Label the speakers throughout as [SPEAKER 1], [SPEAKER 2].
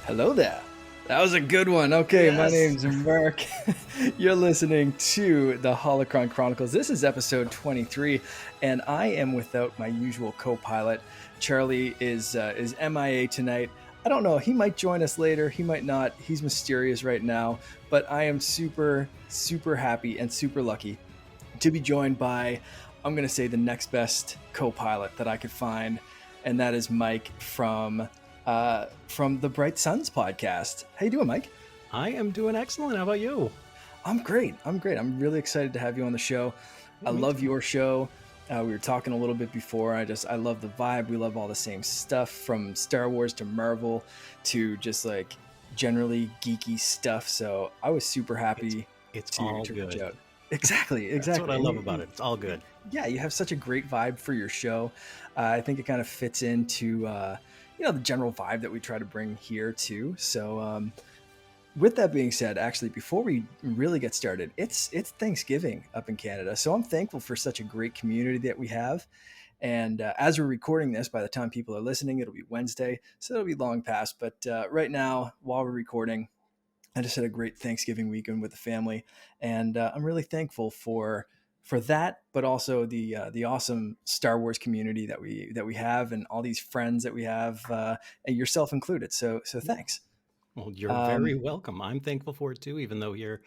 [SPEAKER 1] Hello there. That was a good one. Okay, my name's Mark. You're listening to the Holocron Chronicles. This is episode 23, and I am without my usual co-pilot. Charlie is MIA tonight. I don't know. He might join us later. He might not. He's mysterious right now. But I am super, super happy and super lucky to be joined by, I'm going to say, the next best co-pilot that I could find, and that is Mike from the Bright Suns podcast. How you doing, Mike?
[SPEAKER 2] I am doing excellent. How about you?
[SPEAKER 1] I'm great. I'm really excited to have you on the show. I love your show. We were talking a little bit before. I love the vibe. We love all the same stuff, from Star Wars to Marvel to just like generally geeky stuff. So I was super happy
[SPEAKER 2] It's all good.
[SPEAKER 1] reach out. Exactly.
[SPEAKER 2] That's what I love about it. It's all good.
[SPEAKER 1] Yeah, you have such a great vibe for your show. I think it kind of fits into the general vibe that we try to bring here too. So with that being said, actually, before we really get started, it's Thanksgiving up in Canada. So I'm thankful for such a great community that we have. And as we're recording this, by the time people are listening, it'll be Wednesday. So it'll be long past. But right now, while we're recording, I just had a great Thanksgiving weekend with the family. And I'm really thankful for that, but also the awesome Star Wars community that we have, and all these friends that we have, and yourself included. So thanks.
[SPEAKER 2] Well, you're very welcome. I'm thankful for it too, even though here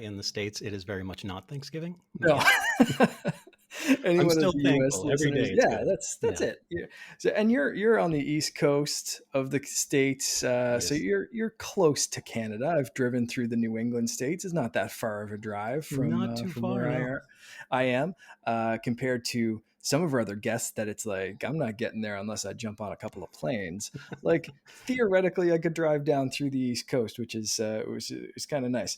[SPEAKER 2] in the States, it is very much not Thanksgiving.
[SPEAKER 1] No.
[SPEAKER 2] I'm
[SPEAKER 1] Anyone
[SPEAKER 2] still
[SPEAKER 1] in the US
[SPEAKER 2] thankful every day.
[SPEAKER 1] yeah, that's it. Yeah. So, and you're on the East Coast of the states,
[SPEAKER 2] Yes.
[SPEAKER 1] so you're close to Canada. I've driven through the New England states. It's not that far of a drive from
[SPEAKER 2] Not too
[SPEAKER 1] from
[SPEAKER 2] far,
[SPEAKER 1] where
[SPEAKER 2] no.
[SPEAKER 1] I am, compared to some of our other guests. That it's like I'm not getting there unless I jump on a couple of planes. Like theoretically, I could drive down through the East Coast, which is kind of nice.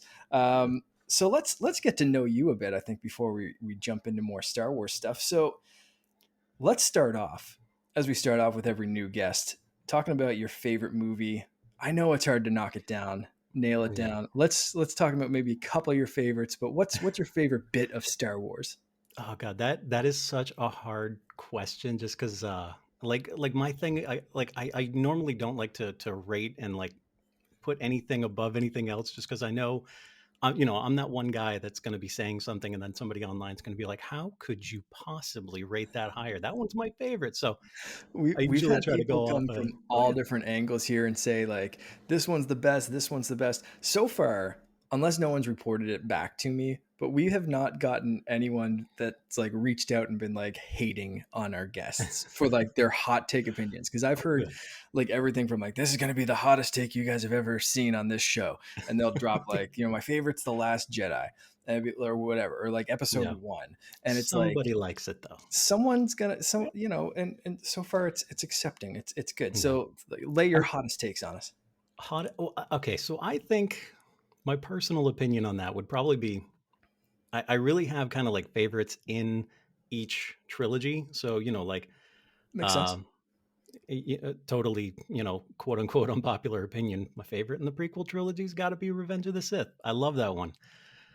[SPEAKER 1] So let's get to know you a bit, I think, before we jump into more Star Wars stuff. So let's start off, as we start off with every new guest, talking about your favorite movie. I know it's hard to knock it down, nail it
[SPEAKER 2] Yeah.
[SPEAKER 1] down. Let's talk about maybe a couple of your favorites, but what's your favorite bit of Star Wars?
[SPEAKER 2] Oh God, that is such a hard question, just because like my thing, I normally don't like to rate and like put anything above anything else, just because I know I'm that one guy that's going to be saying something, and then somebody online is going to be like, "How could you possibly rate that higher? That one's my favorite." So I
[SPEAKER 1] We've
[SPEAKER 2] usually
[SPEAKER 1] had
[SPEAKER 2] try to
[SPEAKER 1] people
[SPEAKER 2] go off
[SPEAKER 1] come
[SPEAKER 2] of,
[SPEAKER 1] from
[SPEAKER 2] oh
[SPEAKER 1] all
[SPEAKER 2] yeah,
[SPEAKER 1] different angles here and say like, this one's the best, this one's the best. So far, unless no one's reported it back to me, but we have not gotten anyone that's like reached out and been like hating on our guests for like their hot take opinions. Cause I've
[SPEAKER 2] oh,
[SPEAKER 1] heard
[SPEAKER 2] good.
[SPEAKER 1] like everything from like, this is going to be the hottest take you guys have ever seen on this show. And they'll drop like, my favorite's The Last Jedi, or whatever, or like episode
[SPEAKER 2] Yeah,
[SPEAKER 1] 1. And it's like,
[SPEAKER 2] somebody likes it though.
[SPEAKER 1] someone's gonna, and so far it's accepting, it's good.
[SPEAKER 2] Yeah.
[SPEAKER 1] So lay your
[SPEAKER 2] I,
[SPEAKER 1] hottest takes on us.
[SPEAKER 2] okay, so I think my personal opinion on that would probably be, I really have kind of like favorites in each trilogy. So like
[SPEAKER 1] Makes sense.
[SPEAKER 2] um, totally, quote unquote unpopular opinion. My favorite in the prequel trilogy's got to be Revenge of the Sith. I love that one.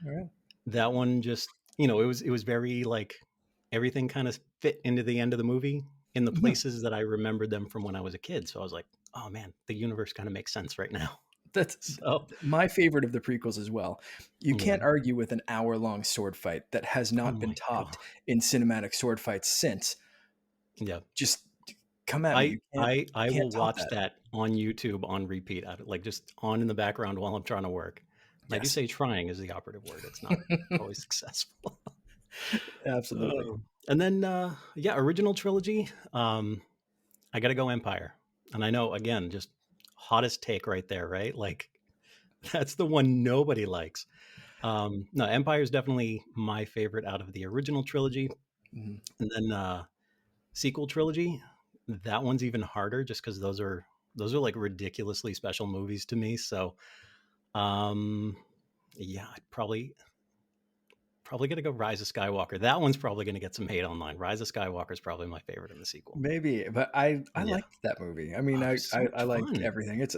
[SPEAKER 1] All right.
[SPEAKER 2] That one just, it was very like everything kind of fit into the end of the movie in the
[SPEAKER 1] Mhm.
[SPEAKER 2] places that I remembered them from when I was a kid. So I was like, oh man, the universe kind of makes sense right now.
[SPEAKER 1] That's
[SPEAKER 2] So
[SPEAKER 1] my favorite of the prequels as well. You
[SPEAKER 2] yeah.
[SPEAKER 1] can't argue with an hour-long sword fight that has
[SPEAKER 2] Oh
[SPEAKER 1] not been
[SPEAKER 2] my God.
[SPEAKER 1] topped in cinematic sword fights since.
[SPEAKER 2] Yeah.
[SPEAKER 1] Just come at me.
[SPEAKER 2] I
[SPEAKER 1] You can't
[SPEAKER 2] I
[SPEAKER 1] you
[SPEAKER 2] I
[SPEAKER 1] can't
[SPEAKER 2] will
[SPEAKER 1] top
[SPEAKER 2] watch
[SPEAKER 1] that.
[SPEAKER 2] that on YouTube on repeat, like just on in the background while I'm trying to work. And I do
[SPEAKER 1] Yes.
[SPEAKER 2] say trying is the operative word. It's not always successful.
[SPEAKER 1] Absolutely.
[SPEAKER 2] And then yeah, original trilogy. I gotta go Empire. And I know again, just hottest take right there, right? Like that's the one nobody likes. No, Empire is definitely my favorite out of the original trilogy.
[SPEAKER 1] Mhm.
[SPEAKER 2] And then sequel trilogy, that one's even harder just because those are like ridiculously special movies to me. So um yeah, I'd probably gonna go Rise of Skywalker. That one's probably gonna get some hate online. Rise of Skywalker is probably my favorite in the sequel.
[SPEAKER 1] Maybe, but I
[SPEAKER 2] Yeah.
[SPEAKER 1] liked that movie. I mean,
[SPEAKER 2] Oh, it
[SPEAKER 1] I
[SPEAKER 2] was so
[SPEAKER 1] I, I
[SPEAKER 2] much
[SPEAKER 1] like
[SPEAKER 2] fun.
[SPEAKER 1] everything. It's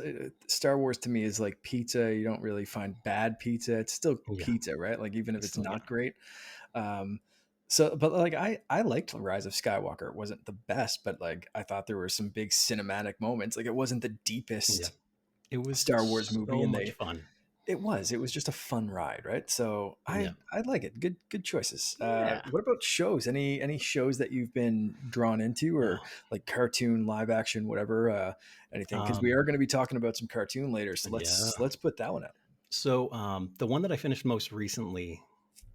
[SPEAKER 1] Star Wars to me is like pizza. You don't really find bad pizza. It's still
[SPEAKER 2] Yeah.
[SPEAKER 1] pizza, right? Like even if
[SPEAKER 2] It's
[SPEAKER 1] it's
[SPEAKER 2] still, yeah.
[SPEAKER 1] not great. So, but like I liked Rise of Skywalker. It wasn't the best, but like I thought there were some big cinematic moments. Like it wasn't the
[SPEAKER 2] Yeah.
[SPEAKER 1] deepest
[SPEAKER 2] It was
[SPEAKER 1] Star Wars movie,
[SPEAKER 2] so
[SPEAKER 1] and
[SPEAKER 2] much
[SPEAKER 1] they
[SPEAKER 2] fun.
[SPEAKER 1] it was just a fun ride, right? So
[SPEAKER 2] Yeah.
[SPEAKER 1] I like it. Good choices.
[SPEAKER 2] Yeah.
[SPEAKER 1] What about shows? Any shows that you've been drawn into, or
[SPEAKER 2] Oh,
[SPEAKER 1] like cartoon, live action, whatever? Anything? Because we
[SPEAKER 2] um,
[SPEAKER 1] are going to be talking about some cartoon later, so
[SPEAKER 2] yeah.
[SPEAKER 1] let's put that one out.
[SPEAKER 2] So the one that I finished most recently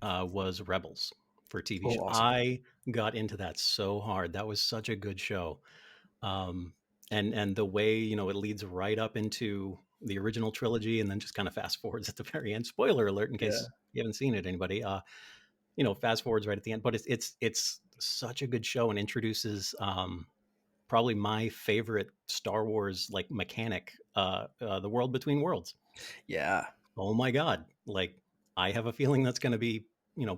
[SPEAKER 2] was Rebels for TV
[SPEAKER 1] Oh,
[SPEAKER 2] show.
[SPEAKER 1] awesome.
[SPEAKER 2] I got into that so hard. That was such a good show. Um, and the way, it leads right up into the original trilogy and then just kind of fast forwards at the very end. Spoiler alert in
[SPEAKER 1] Yeah,
[SPEAKER 2] case you haven't seen it, anybody. Fast forwards right at the end. But it's such a good show and introduces probably my favorite Star Wars like mechanic, the world between worlds.
[SPEAKER 1] yeah,
[SPEAKER 2] Oh my god! Like I have a feeling that's going to be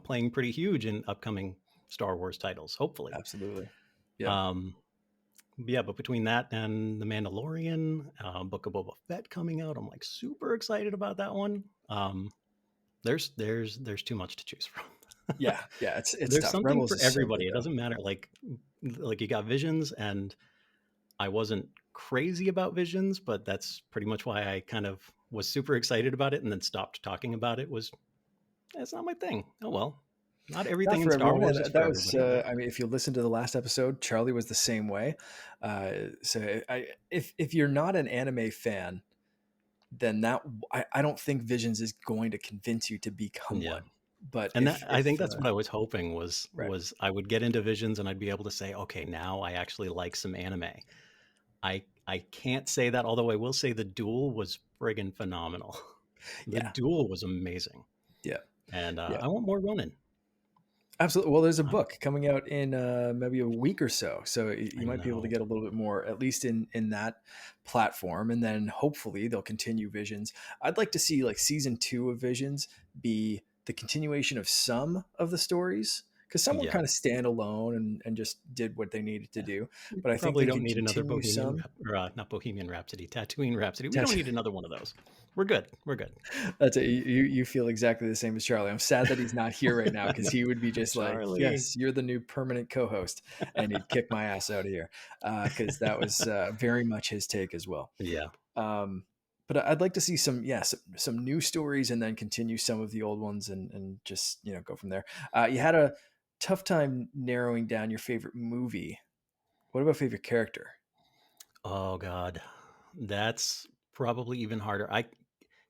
[SPEAKER 2] playing pretty huge in upcoming Star Wars titles. Hopefully.
[SPEAKER 1] absolutely. Yeah,
[SPEAKER 2] Um, yeah, but between that and the Mandalorian, Book of Boba Fett coming out, I'm like super excited about that one. There's too much to choose from.
[SPEAKER 1] yeah, yeah. It's
[SPEAKER 2] There's
[SPEAKER 1] tough.
[SPEAKER 2] something
[SPEAKER 1] Rebels
[SPEAKER 2] for
[SPEAKER 1] is so good
[SPEAKER 2] everybody. It
[SPEAKER 1] though.
[SPEAKER 2] doesn't matter. Like you got Visions, and I wasn't crazy about Visions, but that's pretty much why I kind of was super excited about it and then stopped talking about it. Was That's not my thing. Oh well, not
[SPEAKER 1] Not
[SPEAKER 2] everything in
[SPEAKER 1] for
[SPEAKER 2] Star
[SPEAKER 1] everyone,
[SPEAKER 2] Wars
[SPEAKER 1] and
[SPEAKER 2] is for
[SPEAKER 1] that was.
[SPEAKER 2] everybody. But
[SPEAKER 1] I mean, if you listen to the last episode, Charlie was the same way. So if you're not an anime fan, then I don't think Visions is going to convince you to become
[SPEAKER 2] yeah,
[SPEAKER 1] one. But
[SPEAKER 2] and that I
[SPEAKER 1] if
[SPEAKER 2] think that's what I was hoping was
[SPEAKER 1] right,
[SPEAKER 2] was I would get into Visions and I'd be able to say, okay, now I actually like some anime. I can't say that, although I will say the Duel was friggin' phenomenal. The
[SPEAKER 1] yeah,
[SPEAKER 2] Duel was amazing,
[SPEAKER 1] yeah,
[SPEAKER 2] and
[SPEAKER 1] yeah.
[SPEAKER 2] I want more running.
[SPEAKER 1] Absolutely. Well, there's a
[SPEAKER 2] I,
[SPEAKER 1] book coming out in maybe a week or so, so
[SPEAKER 2] I
[SPEAKER 1] you might be able to
[SPEAKER 2] know.
[SPEAKER 1] get a little bit more, at least in that platform, and then hopefully they'll continue Visions. I'd like to see like season 2 of Visions be the continuation of some of the stories, because some were
[SPEAKER 2] Yeah,
[SPEAKER 1] kind of standalone and just did what they needed to
[SPEAKER 2] yeah.
[SPEAKER 1] do.
[SPEAKER 2] We
[SPEAKER 1] But I think
[SPEAKER 2] probably
[SPEAKER 1] they
[SPEAKER 2] don't
[SPEAKER 1] could
[SPEAKER 2] need another
[SPEAKER 1] continue
[SPEAKER 2] Bohemian
[SPEAKER 1] some.
[SPEAKER 2] Or not Bohemian Rhapsody, Tatooine Rhapsody. We don't need another one of those. We're good. We're good.
[SPEAKER 1] That's it. You feel exactly the same as Charlie. I'm sad that he's not here right now
[SPEAKER 2] I
[SPEAKER 1] because
[SPEAKER 2] know.
[SPEAKER 1] he would be just like,
[SPEAKER 2] Charlie.
[SPEAKER 1] "Yes, you're the new permanent co-host," and he'd kick my ass out of here because that was very much his take as well.
[SPEAKER 2] Yeah.
[SPEAKER 1] Um, but I'd like to see some new stories and then continue some of the old ones and just go from there. You had a tough time narrowing down your favorite movie. What about favorite character?
[SPEAKER 2] Oh God, that's probably even harder. I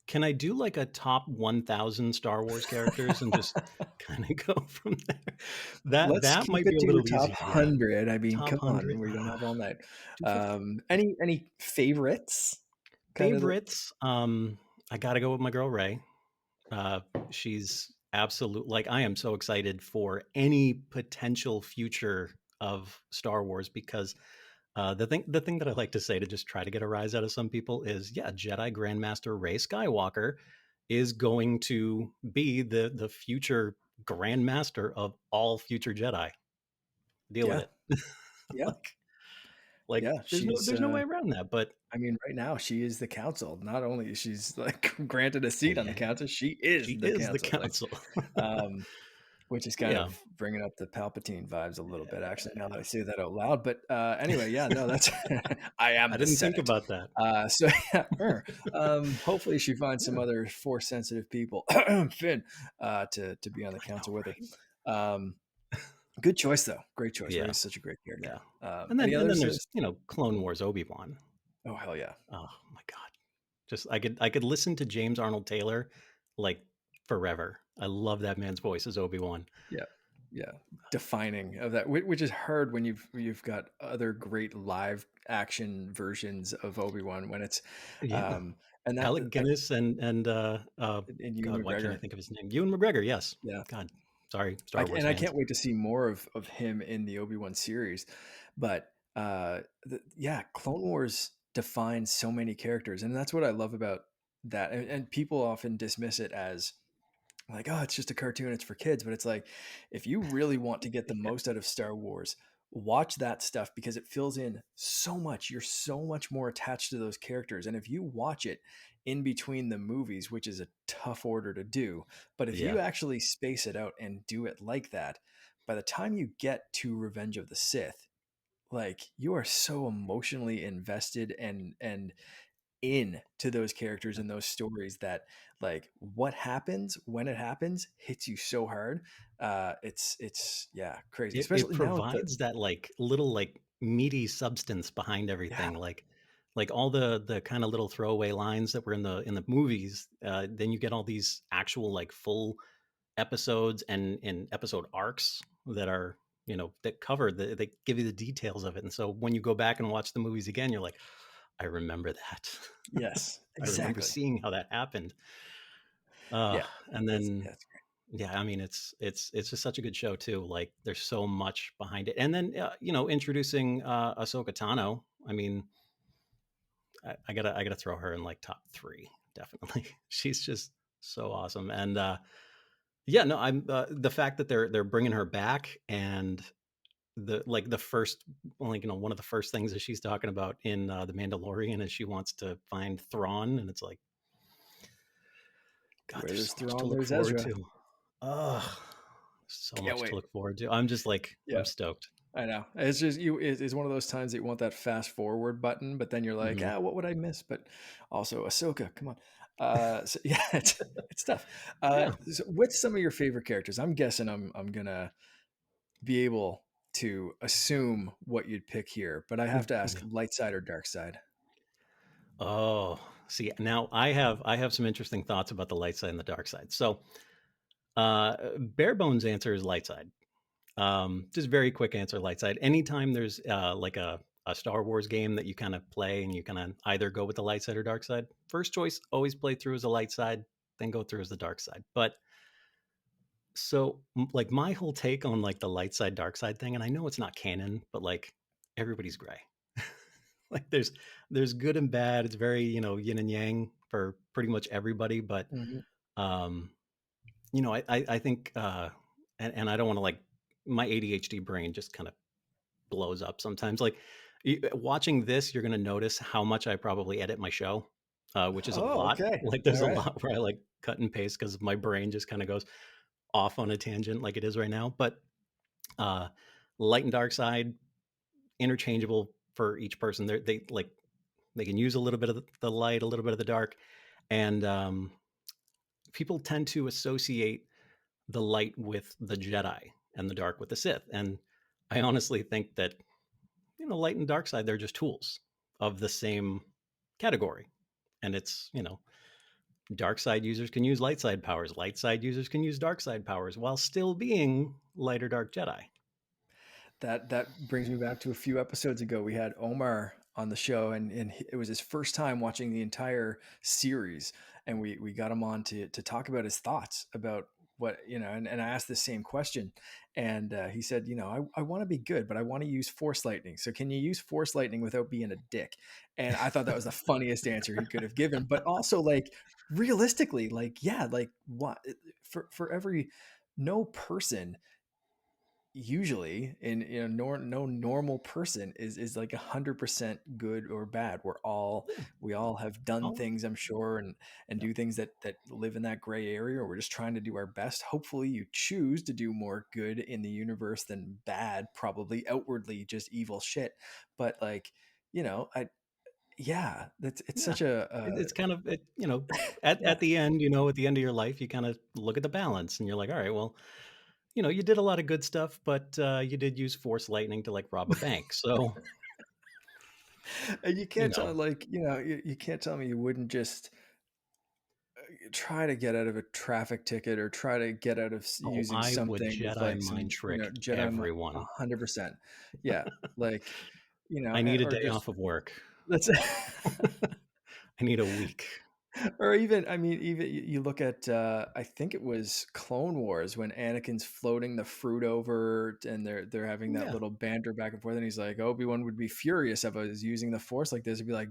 [SPEAKER 2] Can I do like a top 1,000 Star Wars characters and just kind of go from there?
[SPEAKER 1] Let's
[SPEAKER 2] That
[SPEAKER 1] keep
[SPEAKER 2] might be
[SPEAKER 1] it
[SPEAKER 2] a
[SPEAKER 1] to your
[SPEAKER 2] little
[SPEAKER 1] top
[SPEAKER 2] easier. Yeah,
[SPEAKER 1] 100. I mean,
[SPEAKER 2] top
[SPEAKER 1] come on,
[SPEAKER 2] 100.
[SPEAKER 1] we don't have all night.
[SPEAKER 2] 250.
[SPEAKER 1] Any favorites? Kind of the
[SPEAKER 2] Favorites. I gotta go with my girl Ray. Uh, she's absolute. Like I am so excited for any potential future of Star Wars because the thing that I like to say to just try to get a rise out of some people is, yeah, Jedi Grandmaster Rey Skywalker is going to be the future Grandmaster of all future Jedi. Deal with
[SPEAKER 1] yeah,
[SPEAKER 2] it.
[SPEAKER 1] yeah,
[SPEAKER 2] like like
[SPEAKER 1] yeah.
[SPEAKER 2] there's no
[SPEAKER 1] She's
[SPEAKER 2] there's no way around that. But
[SPEAKER 1] I mean, right now she is the council. Not only is she's like granted a seat on the
[SPEAKER 2] yeah,
[SPEAKER 1] council, she is
[SPEAKER 2] she
[SPEAKER 1] the
[SPEAKER 2] is the
[SPEAKER 1] council. Like,
[SPEAKER 2] council.
[SPEAKER 1] um, which is kind
[SPEAKER 2] Yeah.
[SPEAKER 1] of bringing up the Palpatine vibes a little bit, actually, now that I
[SPEAKER 2] Yeah.
[SPEAKER 1] say that out loud. But anyway, yeah, no, that's I am
[SPEAKER 2] I
[SPEAKER 1] the
[SPEAKER 2] didn't think
[SPEAKER 1] Senate.
[SPEAKER 2] about that.
[SPEAKER 1] So yeah, hopefully she finds some
[SPEAKER 2] Yeah.
[SPEAKER 1] other force sensitive people, Finn, to be on the
[SPEAKER 2] I know,
[SPEAKER 1] council with her.
[SPEAKER 2] right?
[SPEAKER 1] Um, good choice though, great choice. Ray
[SPEAKER 2] Yeah.
[SPEAKER 1] is such a great character.
[SPEAKER 2] Yeah. And then
[SPEAKER 1] Any
[SPEAKER 2] and then
[SPEAKER 1] others?
[SPEAKER 2] there's, Clone Wars Obi-Wan.
[SPEAKER 1] Oh hell yeah,
[SPEAKER 2] Oh my God. Just I could listen to James Arnold Taylor like forever. I love that man's voice as Obi-Wan.
[SPEAKER 1] yeah, yeah. Defining of that, which is hard when you've got other great live action versions of Obi-Wan when it's,
[SPEAKER 2] Yeah.
[SPEAKER 1] um, and that
[SPEAKER 2] Alec Guinness and
[SPEAKER 1] and Ewan
[SPEAKER 2] God, why can't I
[SPEAKER 1] McGregor.
[SPEAKER 2] think of his name? Ewan McGregor, yes.
[SPEAKER 1] Yeah,
[SPEAKER 2] God. Sorry, Star Wars
[SPEAKER 1] I
[SPEAKER 2] fans.
[SPEAKER 1] can't wait to see more of him in the Obi-Wan series. But yeah, Clone Wars defines so many characters, and that's what I love about that. And people often dismiss it as like, oh, it's just a cartoon, it's for kids. But it's like, if you really want to get the
[SPEAKER 2] Yeah.
[SPEAKER 1] most out of Star Wars, watch that stuff because it fills in so much. You're so much more attached to those characters. And if you watch it in between the movies, which is a tough order to do, but if
[SPEAKER 2] Yeah.
[SPEAKER 1] you actually space it out and do it like that, by the time you get to Revenge of the Sith, like you are so emotionally invested and in to those characters and those stories that like what happens when it happens hits you so hard. It's yeah, crazy.
[SPEAKER 2] It
[SPEAKER 1] Especially now with the
[SPEAKER 2] provides that, like, little, like, meaty substance behind
[SPEAKER 1] yeah,
[SPEAKER 2] everything, like, all the kinda little throwaway lines that were in the movies, then you get all these actual, like, full episodes and episode arcs that are, that cover they give you the details of it, and so when you go back and watch the movies again, you're like, "I remember that.
[SPEAKER 1] yes,
[SPEAKER 2] I remember
[SPEAKER 1] exactly.
[SPEAKER 2] seeing how that happened." Uh,
[SPEAKER 1] Yeah.
[SPEAKER 2] and
[SPEAKER 1] It's
[SPEAKER 2] then
[SPEAKER 1] yeah, it's great.
[SPEAKER 2] yeah, I mean, it's just such a good show too. Like, there's so much behind it, and then introducing Ahsoka Tano. I mean, I gotta throw her in like top three, definitely. She's just so awesome, and yeah, no, I'm the fact that they're bringing her back, and the first, like, one of the first things that she's talking about in the Mandalorian is she wants to find Thrawn, and it's like, God,
[SPEAKER 1] Where
[SPEAKER 2] there's
[SPEAKER 1] there's
[SPEAKER 2] so much to
[SPEAKER 1] Thrawn,
[SPEAKER 2] look
[SPEAKER 1] there's
[SPEAKER 2] forward
[SPEAKER 1] Ezra.
[SPEAKER 2] to. Ugh, so
[SPEAKER 1] Can't
[SPEAKER 2] much to
[SPEAKER 1] wait.
[SPEAKER 2] look forward to. I'm just like,
[SPEAKER 1] Yeah.
[SPEAKER 2] I'm stoked.
[SPEAKER 1] I know. It's just it's one of those times that you want that fast forward button, but then you're like,
[SPEAKER 2] Mhm.
[SPEAKER 1] ah, what would I miss? But also Ahsoka, come on. So yeah, it's tough.
[SPEAKER 2] Yeah.
[SPEAKER 1] So what's some of your favorite characters? I'm guessing I'm gonna be able to assume what you'd pick here, but I have to ask
[SPEAKER 2] Yeah.
[SPEAKER 1] light side or dark side.
[SPEAKER 2] Oh, see, now I have some interesting thoughts about the light side and the dark side. So, bare bones answer is light side. Just very quick answer, light side. Anytime there's like a Star Wars game that you kind of play and you kind of either go with the light side or dark side, first choice always play through as the light side, then go through as the dark side. But so, like, my whole take on like the light side dark side thing, and I know it's not canon, but like, everybody's gray. Like, there's good and bad. It's very, yin and yang for pretty much everybody. But
[SPEAKER 1] Mhm.
[SPEAKER 2] um, I think, and I don't want to, like, my ADHD brain just kind of blows up sometimes. Like, watching this, you're going to notice how much I probably edit my show, which is a
[SPEAKER 1] Oh,
[SPEAKER 2] lot.
[SPEAKER 1] okay.
[SPEAKER 2] Like,
[SPEAKER 1] All
[SPEAKER 2] there's a
[SPEAKER 1] right.
[SPEAKER 2] lot where I like cut and paste because my brain just kind of goes off on a tangent like it is right now. But uh, light and dark side interchangeable for each person. They like, they can use a little bit of the light, a little bit of the dark, and people tend to associate the light with the Jedi and the dark with the Sith. And I honestly think that, light and dark side, they're just tools of the same category. And it's, dark side users can use light side powers, light side users can use dark side powers while still being light or dark Jedi.
[SPEAKER 1] That brings me back to a few episodes ago. We had Omar on the show, and it was his first time watching the entire series, and we got him on to talk about his thoughts about what and I asked the same question, and he said, I want to be good, but I want to use Force lightning. So can you use Force lightning without being a dick? And I thought that was the funniest answer he could have given, but also like realistically, like yeah, like what for every no person usually in no normal person is like 100% good or bad.
[SPEAKER 2] Yeah.
[SPEAKER 1] We all have done
[SPEAKER 2] Oh,
[SPEAKER 1] things, I'm sure, and
[SPEAKER 2] yeah.
[SPEAKER 1] do things that live in that gray area, or we're just trying to do our best. Hopefully you choose to do more good in the universe than bad, probably outwardly just evil shit, but like I yeah, that's it's
[SPEAKER 2] Yeah.
[SPEAKER 1] such a
[SPEAKER 2] It's kind of
[SPEAKER 1] yeah.
[SPEAKER 2] at the end, at the end of your life, you kind of look at the balance and you're like, all right, well, you did a lot of good stuff, but you did use force lightning to, like, rob a bank. So,
[SPEAKER 1] And you
[SPEAKER 2] you
[SPEAKER 1] can't tell
[SPEAKER 2] know,
[SPEAKER 1] like you can't tell me you wouldn't just try to get out of a traffic ticket or try to get out of
[SPEAKER 2] oh,
[SPEAKER 1] using
[SPEAKER 2] I would
[SPEAKER 1] something with
[SPEAKER 2] Jedi
[SPEAKER 1] like
[SPEAKER 2] mind
[SPEAKER 1] some
[SPEAKER 2] trick
[SPEAKER 1] Jedi
[SPEAKER 2] everyone.
[SPEAKER 1] 100%. Yeah, like
[SPEAKER 2] I need a
[SPEAKER 1] or
[SPEAKER 2] day
[SPEAKER 1] just
[SPEAKER 2] off of work.
[SPEAKER 1] that's
[SPEAKER 2] I need a week.
[SPEAKER 1] or even I mean even you look at I think it was Clone Wars when Anakin's floating the fruit over and they're having that
[SPEAKER 2] Yeah,
[SPEAKER 1] little banter back and forth and he's like Obi-Wan would be furious if I was using the Force like this. He'd be like,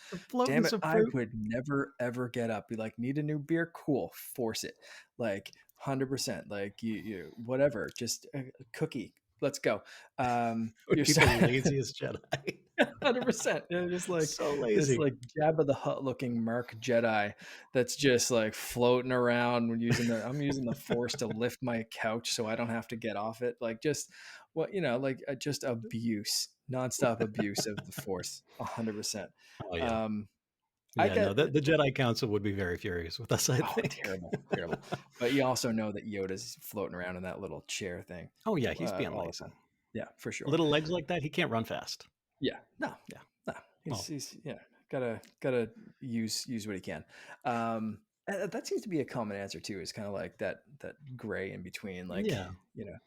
[SPEAKER 2] for floating
[SPEAKER 1] damn it,
[SPEAKER 2] some
[SPEAKER 1] I
[SPEAKER 2] fruit.
[SPEAKER 1] would never ever get up. Be like, need a new beer? Cool, force it. Like 100%. Like you whatever. Just a cookie. Let's go.
[SPEAKER 2] Would
[SPEAKER 1] You're
[SPEAKER 2] be
[SPEAKER 1] so
[SPEAKER 2] the laziest Jedi.
[SPEAKER 1] 100%. Yeah, just like
[SPEAKER 2] So
[SPEAKER 1] this
[SPEAKER 2] lazy.
[SPEAKER 1] like Jabba the Hutt looking Mark Jedi that's just like floating around. We're using I'm using the Force to lift my couch so I don't have to get off it. Like just like just abuse. nonstop abuse of the Force, 100%.
[SPEAKER 2] Oh yeah.
[SPEAKER 1] Um, I
[SPEAKER 2] Yeah, no,
[SPEAKER 1] got
[SPEAKER 2] the Jedi Council would be very furious with us, I think.
[SPEAKER 1] terrible, terrible. But you also know that Yoda's floating around in that little chair thing,
[SPEAKER 2] Oh yeah, he's being
[SPEAKER 1] all the
[SPEAKER 2] lazy.
[SPEAKER 1] time. Yeah, for sure.
[SPEAKER 2] Little legs like that, he can't run fast.
[SPEAKER 1] Yeah, no,
[SPEAKER 2] Yeah.
[SPEAKER 1] no,
[SPEAKER 2] Well,
[SPEAKER 1] he's yeah, gotta use what he can. That seems to be a common answer too. Is kind of like that gray in between, like
[SPEAKER 2] yeah.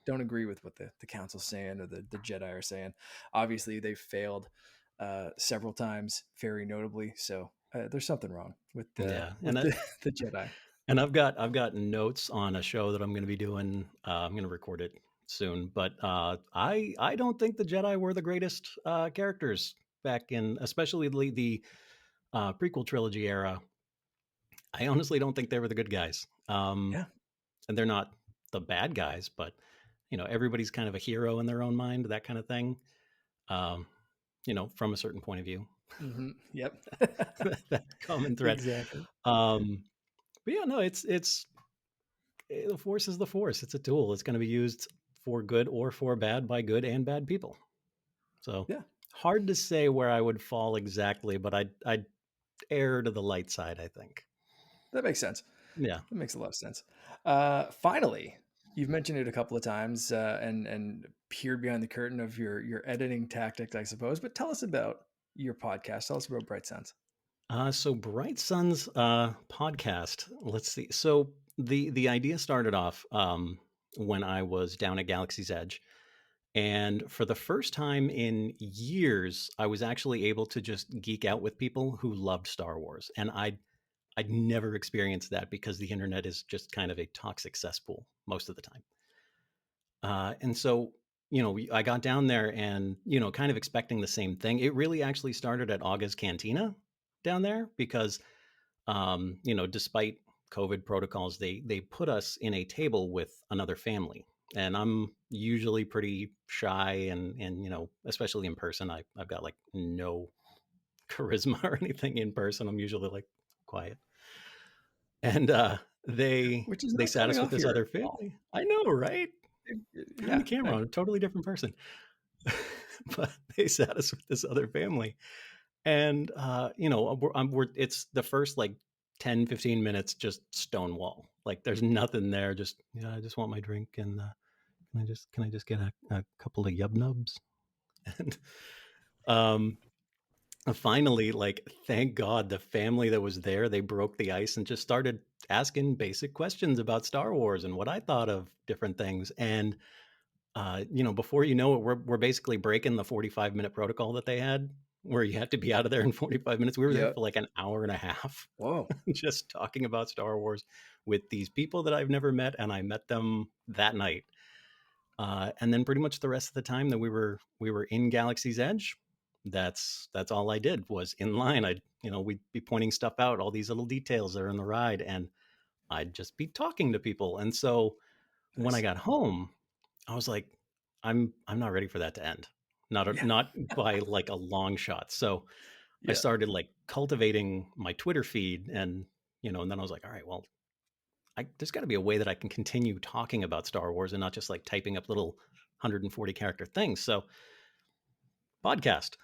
[SPEAKER 1] don't agree with what the council's saying or the Jedi are saying. Obviously, they've failed several times, very notably. So there's something wrong with the
[SPEAKER 2] Yeah.
[SPEAKER 1] with the the Jedi.
[SPEAKER 2] And I've got notes on a show that I'm going to be doing. I'm going to record it soon, but I don't think the Jedi were the greatest characters back in, especially the prequel trilogy era. I honestly don't think they were the good guys.
[SPEAKER 1] Yeah.
[SPEAKER 2] And they're not the bad guys, but everybody's kind of a hero in their own mind, that kind of thing. Um, from a certain point of view,
[SPEAKER 1] Yep.
[SPEAKER 2] that common thread.
[SPEAKER 1] Exactly.
[SPEAKER 2] Um, but yeah, no, it's the Force is the Force. It's a tool. It's going to be used for good or for bad by good and bad people. So
[SPEAKER 1] Yeah.
[SPEAKER 2] hard to say where I would fall exactly, but I'd err to the light side, I think.
[SPEAKER 1] That makes sense.
[SPEAKER 2] Yeah.
[SPEAKER 1] That makes a lot of sense. Finally, you've mentioned it a couple of times and peered behind the curtain of your editing tactics, I suppose. But tell us about your podcast. Tell us about Bright Suns.
[SPEAKER 2] So Bright Sun's podcast. Let's see. So the idea started off when I was down at Galaxy's Edge, and for the first time in years, I was actually able to just geek out with people who loved Star Wars, and I'd never experienced that because the internet is just kind of a toxic cesspool most of the time. And so, I got down there and, kind of expecting the same thing. It really actually started at Aga's Cantina down there because, despite COVID protocols, they put us in a table with another family. And I'm usually pretty shy and especially in person, I've got like no charisma or anything in person. I'm usually like quiet. And they
[SPEAKER 1] Which is
[SPEAKER 2] they
[SPEAKER 1] not
[SPEAKER 2] sat
[SPEAKER 1] coming
[SPEAKER 2] us with
[SPEAKER 1] off
[SPEAKER 2] this
[SPEAKER 1] here
[SPEAKER 2] other
[SPEAKER 1] at all.
[SPEAKER 2] family. I know, right? Turn the
[SPEAKER 1] Yeah.
[SPEAKER 2] camera on, a totally different person. But they sat us with this other family. And, it's the first like 10, 15 minutes, just stonewall. Like there's nothing there. Just, I just want my drink. And can I just get a couple of yub nubs? And um, finally, like, thank God the family that was there, they broke the ice and just started asking basic questions about Star Wars and what I thought of different things. And before you know it, we're basically breaking the 45-minute protocol that they had, where you had to be out of there in 45 minutes. We were there
[SPEAKER 1] Yep.
[SPEAKER 2] for like an hour and a half,
[SPEAKER 1] Whoa.
[SPEAKER 2] just talking about Star Wars with these people that I've never met, and I met them that night. And then pretty much the rest of the time that we were in Galaxy's Edge, that's all I did was in line. We'd be pointing stuff out, all these little details that are in the ride, and I'd just be talking to people. And so when I
[SPEAKER 1] Nice.
[SPEAKER 2] got home, I was like, I'm not ready for that to end.
[SPEAKER 1] Yeah.
[SPEAKER 2] Not by like a long shot. So I
[SPEAKER 1] Yeah.
[SPEAKER 2] started like cultivating my Twitter feed, and then I was like, all right, well, there's got to be a way that I can continue talking about Star Wars and not just like typing up little 140 character things. So podcast,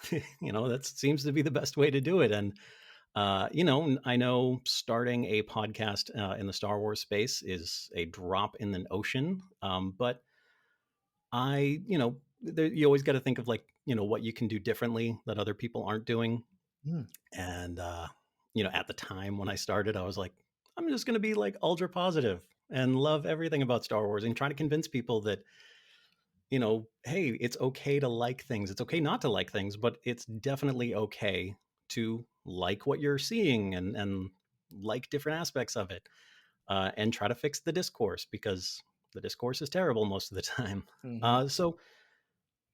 [SPEAKER 2] that seems to be the best way to do it. And I know starting a podcast in the Star Wars space is a drop in the ocean, but you always got to think of like, what you can do differently that other people aren't doing.
[SPEAKER 1] Mm.
[SPEAKER 2] And, at the time when I started, I was like, I'm just going to be like ultra positive and love everything about Star Wars and try to convince people that, hey, it's okay to like things. It's okay not to like things, but it's definitely okay to like what you're seeing and like different aspects of it, and try to fix the discourse because the discourse is terrible most of the time.
[SPEAKER 1] Hmm.
[SPEAKER 2] So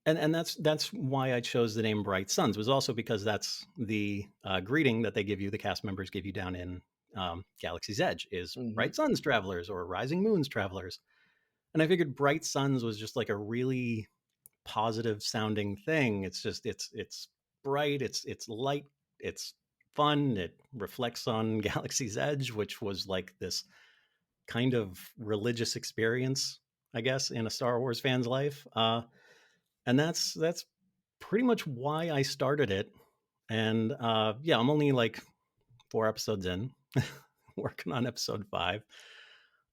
[SPEAKER 2] and that's why I chose the name Bright Suns, was also because that's the greeting that they give you, the cast members give you down in Galaxy's Edge, is
[SPEAKER 1] Hmm.
[SPEAKER 2] Bright Suns travelers or Rising Moons travelers. And I figured Bright Suns was just like a really positive sounding thing. It's bright, it's light, it's fun, it reflects on Galaxy's Edge, which was like this kind of religious experience, I guess, in a Star Wars fan's life. And that's pretty much why I started it. And yeah, I'm only like 4 episodes in, working on episode 5.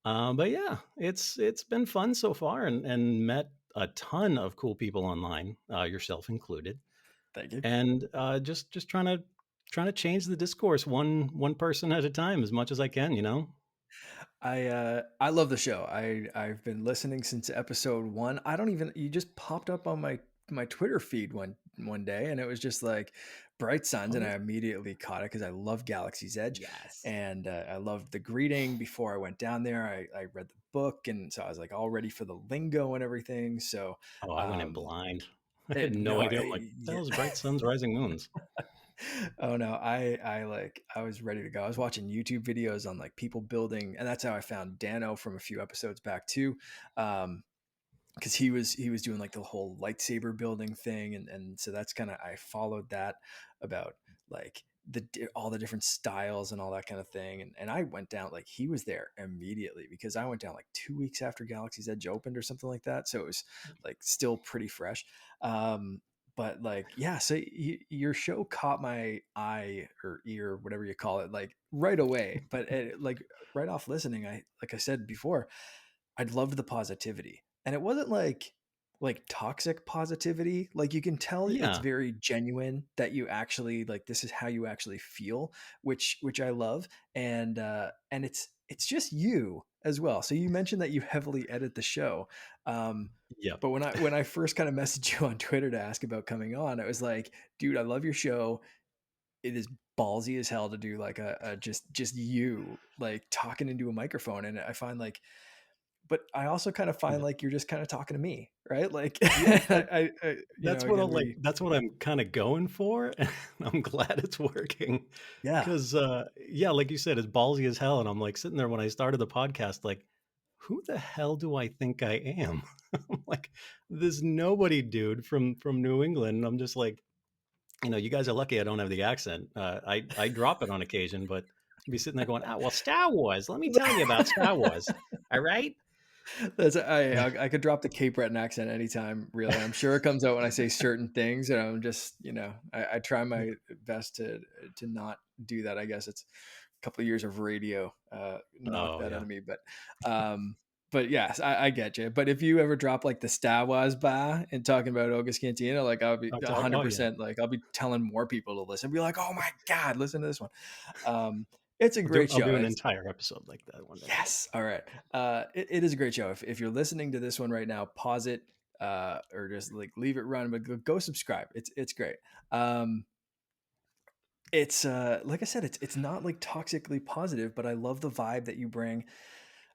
[SPEAKER 2] But yeah, it's been fun so far, and met a ton of cool people online, yourself included,
[SPEAKER 1] Thank you.
[SPEAKER 2] and just trying to change the discourse one person at a time as much as I can.
[SPEAKER 1] I love the show. I've been listening since episode 1. I don't even you just popped up on my Twitter feed one day, and it was just like Bright Suns,
[SPEAKER 2] Oh
[SPEAKER 1] and I
[SPEAKER 2] yeah,
[SPEAKER 1] immediately caught it because I love Galaxy's Edge,
[SPEAKER 2] yes.
[SPEAKER 1] and I loved the greeting before I went down there. I read the book, and so I was like all ready for the lingo and everything. So
[SPEAKER 2] Oh, I went in
[SPEAKER 1] um,
[SPEAKER 2] blind. I had
[SPEAKER 1] it,
[SPEAKER 2] no
[SPEAKER 1] no,
[SPEAKER 2] idea. I'm like, what the
[SPEAKER 1] yeah.
[SPEAKER 2] hell is bright suns, rising moons?
[SPEAKER 1] Oh no, I was ready to go. I was watching YouTube videos on like people building, and that's how I found Dano from a few episodes back too. Because he was doing like the whole lightsaber building thing, and so that's kind of I followed that about like all the different styles and all that kind of thing, and I went down like he was there immediately because I went down like 2 weeks after Galaxy's Edge opened or something like that, so it was like still pretty fresh. um but like yeah, so your show caught my eye or ear, whatever you call it, like right away, but like right off listening, I like I said before, I'd loved the positivity. And it wasn't like toxic positivity. Like you can tell it's
[SPEAKER 2] Yeah,
[SPEAKER 1] very genuine that you actually like this is how you actually feel, which I love. And it's just you as well. So you mentioned that you heavily edit the show. Um
[SPEAKER 2] yep,
[SPEAKER 1] but when I first kind of messaged you on Twitter to ask about coming on, it was like, dude, I love your show. It is ballsy as hell to do like a just you like talking into a microphone. And I find like, but I also kind of find
[SPEAKER 2] yeah,
[SPEAKER 1] like you're just kind of talking to me, right? Like,
[SPEAKER 2] yeah.
[SPEAKER 1] again,
[SPEAKER 2] That's what I'm kind of going for. And I'm glad it's working.
[SPEAKER 1] yeah,
[SPEAKER 2] Because yeah, like you said, it's ballsy as hell. And I'm like sitting there when I started the podcast, like, who the hell do I think I am? I'm like this nobody dude from New England. And I'm just like, you guys are lucky I don't have the accent. I drop it on occasion, but I'd be sitting there going, well, Star Wars. Let me tell you about Star Wars. All right.
[SPEAKER 1] that's I could drop the Cape Breton accent anytime, really. I'm sure it comes out when I say certain things, and I'm just, I try my best to not do that. I guess it's a couple of years of radio knocked
[SPEAKER 2] Oh
[SPEAKER 1] that out
[SPEAKER 2] yeah.
[SPEAKER 1] of me, but yes, I get you. But if you ever drop like the Star Wars bar and talking about August Cantina, like I'll be
[SPEAKER 2] Oh yeah.
[SPEAKER 1] 100%, like I'll be telling more people to listen. Be like, oh my god, listen to this one. It's a great
[SPEAKER 2] I'll
[SPEAKER 1] show.
[SPEAKER 2] do an
[SPEAKER 1] It's
[SPEAKER 2] entire episode like that one day.
[SPEAKER 1] Yes. All right. It is a great show. If you're listening to this one right now, pause it, or just like leave it run, but go subscribe. It's great. Um, it's like I said, it's not like toxically positive, but I love the vibe that you bring.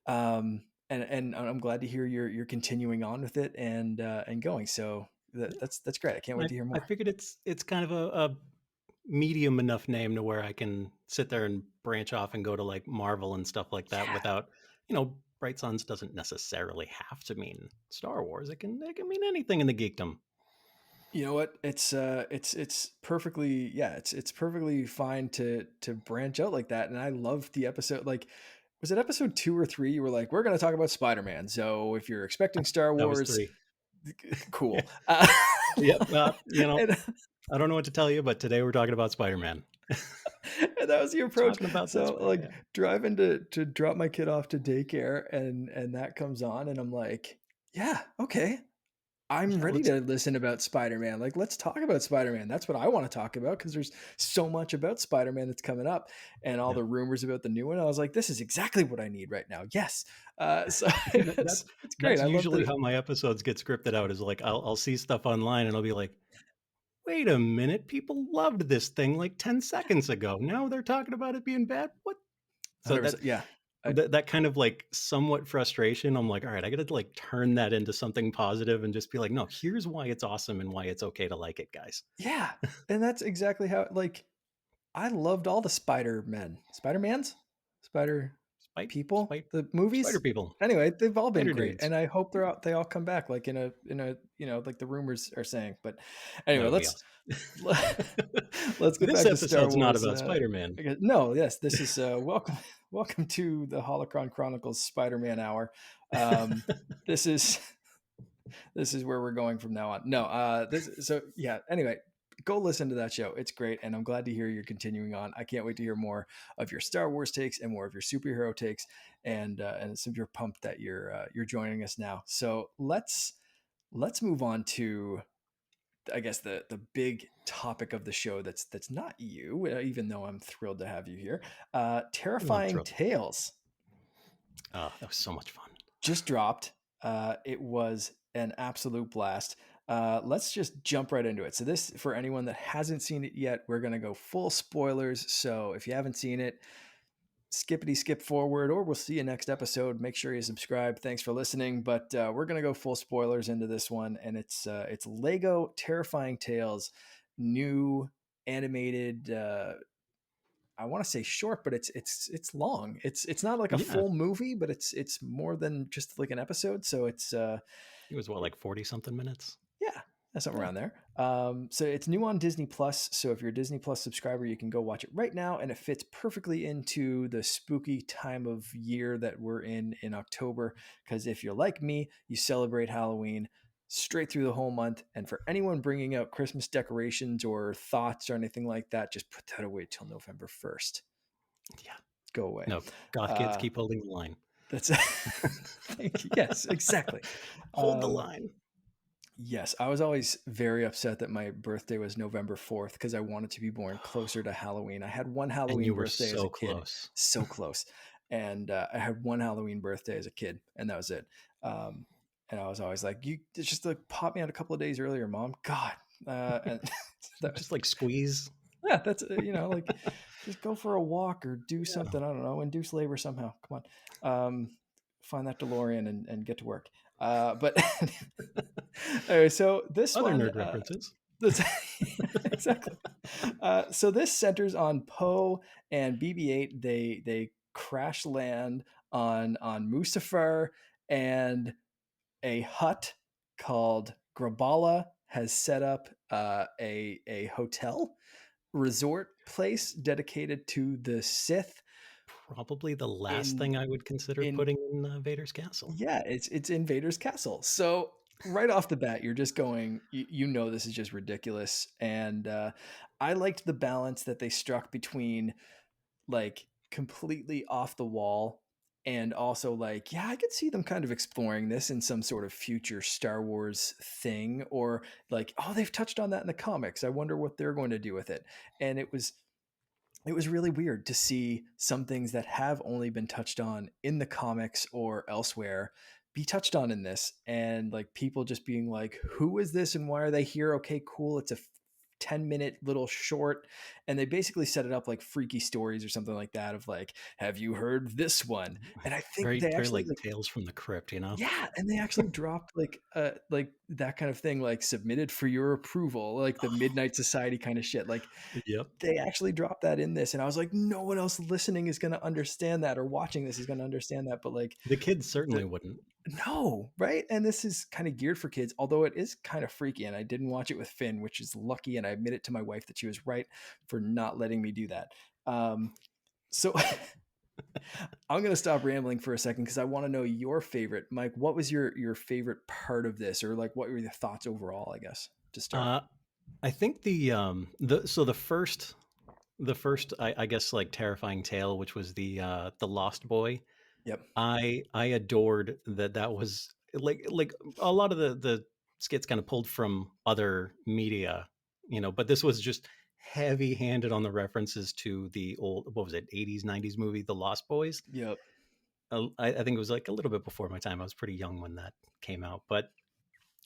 [SPEAKER 1] And I'm glad to hear you're continuing on with it and going. So that's great. I can't wait to hear
[SPEAKER 2] I
[SPEAKER 1] more.
[SPEAKER 2] figured it's kind of a medium enough name to where I can sit there and branch off and go to like Marvel and stuff like that
[SPEAKER 1] Yeah.
[SPEAKER 2] without, Bright Suns doesn't necessarily have to mean Star Wars. It can mean anything in the geekdom.
[SPEAKER 1] You know what? It's perfectly, yeah, it's perfectly fine to branch out like that. And I love the episode. Like, was it episode 2 or 3? You were like, we're going to talk about Spider-Man. So if you're expecting Star
[SPEAKER 2] That was
[SPEAKER 1] Wars,
[SPEAKER 2] 3.
[SPEAKER 1] cool.
[SPEAKER 2] Yep.
[SPEAKER 1] And,
[SPEAKER 2] I don't know what to tell you, but today we're talking about Spider-Man.
[SPEAKER 1] and that was the approach.
[SPEAKER 2] Talking about that
[SPEAKER 1] So like
[SPEAKER 2] Spider-Man.
[SPEAKER 1] driving to drop my kid off to daycare, and that comes on, and I'm like, yeah, okay. I'm
[SPEAKER 2] Yeah,
[SPEAKER 1] ready
[SPEAKER 2] let's
[SPEAKER 1] to listen about Spider-Man. Like, let's talk about Spider-Man. That's what I want to talk about because there's so much about Spider-Man that's coming up and all
[SPEAKER 2] yeah.
[SPEAKER 1] the rumors about the new one. I was like, this is exactly what I need right now. Yes. So
[SPEAKER 2] That,
[SPEAKER 1] it's great.
[SPEAKER 2] that's
[SPEAKER 1] I love
[SPEAKER 2] usually
[SPEAKER 1] the
[SPEAKER 2] how my episodes get scripted out is like I'll see stuff online and I'll be like, wait a minute, people loved this thing like 10 seconds ago. Now they're talking about it being bad. What? So
[SPEAKER 1] 100%. Yeah. I,
[SPEAKER 2] that kind of like somewhat frustration. I'm like, all right, I got to like turn that into something positive and just be like, no, here's why it's awesome and why it's okay to like it, guys.
[SPEAKER 1] yeah. And that's exactly how, like, I loved all the Spider-Mans, Spider
[SPEAKER 2] Spite,
[SPEAKER 1] people,
[SPEAKER 2] spite,
[SPEAKER 1] the
[SPEAKER 2] spider
[SPEAKER 1] movies.
[SPEAKER 2] people,
[SPEAKER 1] Anyway, they've all been
[SPEAKER 2] spider
[SPEAKER 1] great,
[SPEAKER 2] dudes.
[SPEAKER 1] and I hope they all come back, like in a like the rumors are saying. But anyway,
[SPEAKER 2] That would be
[SPEAKER 1] let's
[SPEAKER 2] awesome.
[SPEAKER 1] let's get
[SPEAKER 2] This
[SPEAKER 1] back to Star
[SPEAKER 2] episode's not
[SPEAKER 1] Wars.
[SPEAKER 2] about Spider-Man.
[SPEAKER 1] No, yes, this is welcome to the Holocron Chronicles Spider-Man hour. This is This is where we're going from now on. No, so yeah. Anyway, go listen to that show. It's great, and I'm glad to hear you're continuing on. I can't wait to hear more of your Star Wars takes and more of your superhero takes, and so you're pumped that you're joining us now. So let's move on to, I guess, the big topic of the show that's not you, even though I'm thrilled to have you here.
[SPEAKER 2] Well, I'm
[SPEAKER 1] Terrifying
[SPEAKER 2] thrilled.
[SPEAKER 1] Tales
[SPEAKER 2] Oh, that was so much fun.
[SPEAKER 1] just dropped. It was an absolute blast. Let's just jump right into it. So this, for anyone that hasn't seen it yet, we're gonna go full spoilers. So if you haven't seen it, skippity skip forward, or we'll see you next episode. Make sure you subscribe. Thanks for listening. But we're gonna go full spoilers into this one, and it's Lego Terrifying Tales, new animated. I want to say short, but it's long. It's not like a
[SPEAKER 2] Yeah,
[SPEAKER 1] full movie, but it's more than just like an episode. So it's
[SPEAKER 2] it was what, like 40 something minutes?
[SPEAKER 1] yeah, something
[SPEAKER 2] Yeah,
[SPEAKER 1] around there. So it's new on Disney Plus. So if you're a Disney Plus subscriber, you can go watch it right now, and it fits perfectly into the spooky time of year that we're in October. Because if you're like me, you celebrate Halloween straight through the whole month. And for anyone bringing out Christmas decorations or thoughts or anything like that, just put that away till November 1st.
[SPEAKER 2] yeah.
[SPEAKER 1] Go away.
[SPEAKER 2] No, goth kids
[SPEAKER 1] Uh,
[SPEAKER 2] keep holding the line.
[SPEAKER 1] that's thank you. Yes, exactly.
[SPEAKER 2] Hold the line.
[SPEAKER 1] Yes, I was always very upset that my birthday was November 4th because I wanted to be born closer to Halloween. I had one
[SPEAKER 2] And
[SPEAKER 1] Halloween
[SPEAKER 2] you were
[SPEAKER 1] birthday as a
[SPEAKER 2] so
[SPEAKER 1] kid,
[SPEAKER 2] close.
[SPEAKER 1] so close. And I had one Halloween birthday as a kid, and that was it. Um, and I was always like, "You it's just like pop me out a couple of days earlier, Mom." God, and that was,
[SPEAKER 2] Just like squeeze.
[SPEAKER 1] yeah, that's like just go for a walk or do something. I don't know, induce labor somehow. Come on, find that DeLorean and get to work. But anyway, so this
[SPEAKER 2] Other
[SPEAKER 1] one,
[SPEAKER 2] nerd references.
[SPEAKER 1] this, exactly. So this centers on Poe and BB-8. They crash land on Mustafar, and a hut called Grabala has set up a hotel resort place dedicated to the Sith
[SPEAKER 2] Probably the last
[SPEAKER 1] in
[SPEAKER 2] thing I would consider
[SPEAKER 1] in
[SPEAKER 2] putting in Vader's castle.
[SPEAKER 1] yeah, it's in Vaders Castle. So right off the bat, you're just going, you know, this is just ridiculous. And I liked the balance that they struck between like completely off the wall and also like, yeah, I could see them kind of exploring this in some sort of future Star Wars thing, or like, oh, they've touched on that in the comics. I wonder what they're going to do with it. And it was really weird to see some things that have only been touched on in the comics or elsewhere be touched on in this, and like people just being like, who is this and why are they here? Okay, cool, it's a 10-minute little short, and they basically set it up like freaky stories or something like that of like, have you heard this one? And I think
[SPEAKER 2] Very,
[SPEAKER 1] they
[SPEAKER 2] very
[SPEAKER 1] actually
[SPEAKER 2] like
[SPEAKER 1] like,
[SPEAKER 2] Tales from the Crypt, you know?
[SPEAKER 1] yeah, and they actually dropped like that kind of thing, like submitted for your approval, like the Midnight Society kind of shit. Like
[SPEAKER 2] Yep.
[SPEAKER 1] they actually dropped that in this, and I was like, no one else listening is going to understand that, or watching this is going to understand that. But like,
[SPEAKER 2] The kids certainly
[SPEAKER 1] the,
[SPEAKER 2] wouldn't.
[SPEAKER 1] no, right? And this is kind of geared for kids, although it is kind of freaky. And I didn't watch it with Finn, which is lucky. And I admit it to my wife that she was right for not letting me do that. So I'm going to stop rambling for a second because I want to know your favorite. Mike, what was your favorite part of this, or like what were your thoughts overall? I guess to start.
[SPEAKER 2] Uh, I think the first I guess like terrifying tale, which was the Lost Boy.
[SPEAKER 1] Yep.
[SPEAKER 2] I adored that was like a lot of the skits kind of pulled from other media, but this was just heavy handed on the references to the old, what was it, 80s 90s movie The Lost Boys.
[SPEAKER 1] Yep.
[SPEAKER 2] I think it was like a little bit before my time. I was pretty young when that came out, but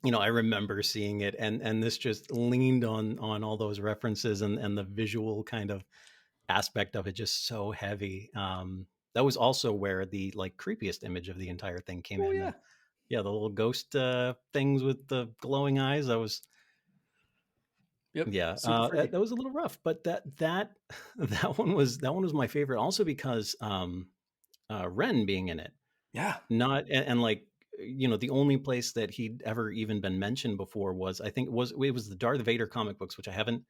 [SPEAKER 2] I remember seeing it, and this just leaned on all those references, and the visual kind of aspect of it just so heavy. That was also where the like creepiest image of the entire thing came
[SPEAKER 1] Oh
[SPEAKER 2] in.
[SPEAKER 1] yeah.
[SPEAKER 2] Yeah, the little ghost things with the glowing eyes. That was,
[SPEAKER 1] Yep.
[SPEAKER 2] yeah,
[SPEAKER 1] Super freaky.
[SPEAKER 2] that was a little rough, but that that one was my favorite, also because Ren being in it,
[SPEAKER 1] Yeah.
[SPEAKER 2] not and like the only place that he'd ever even been mentioned before was, I think it was the Darth Vader comic books, which I haven't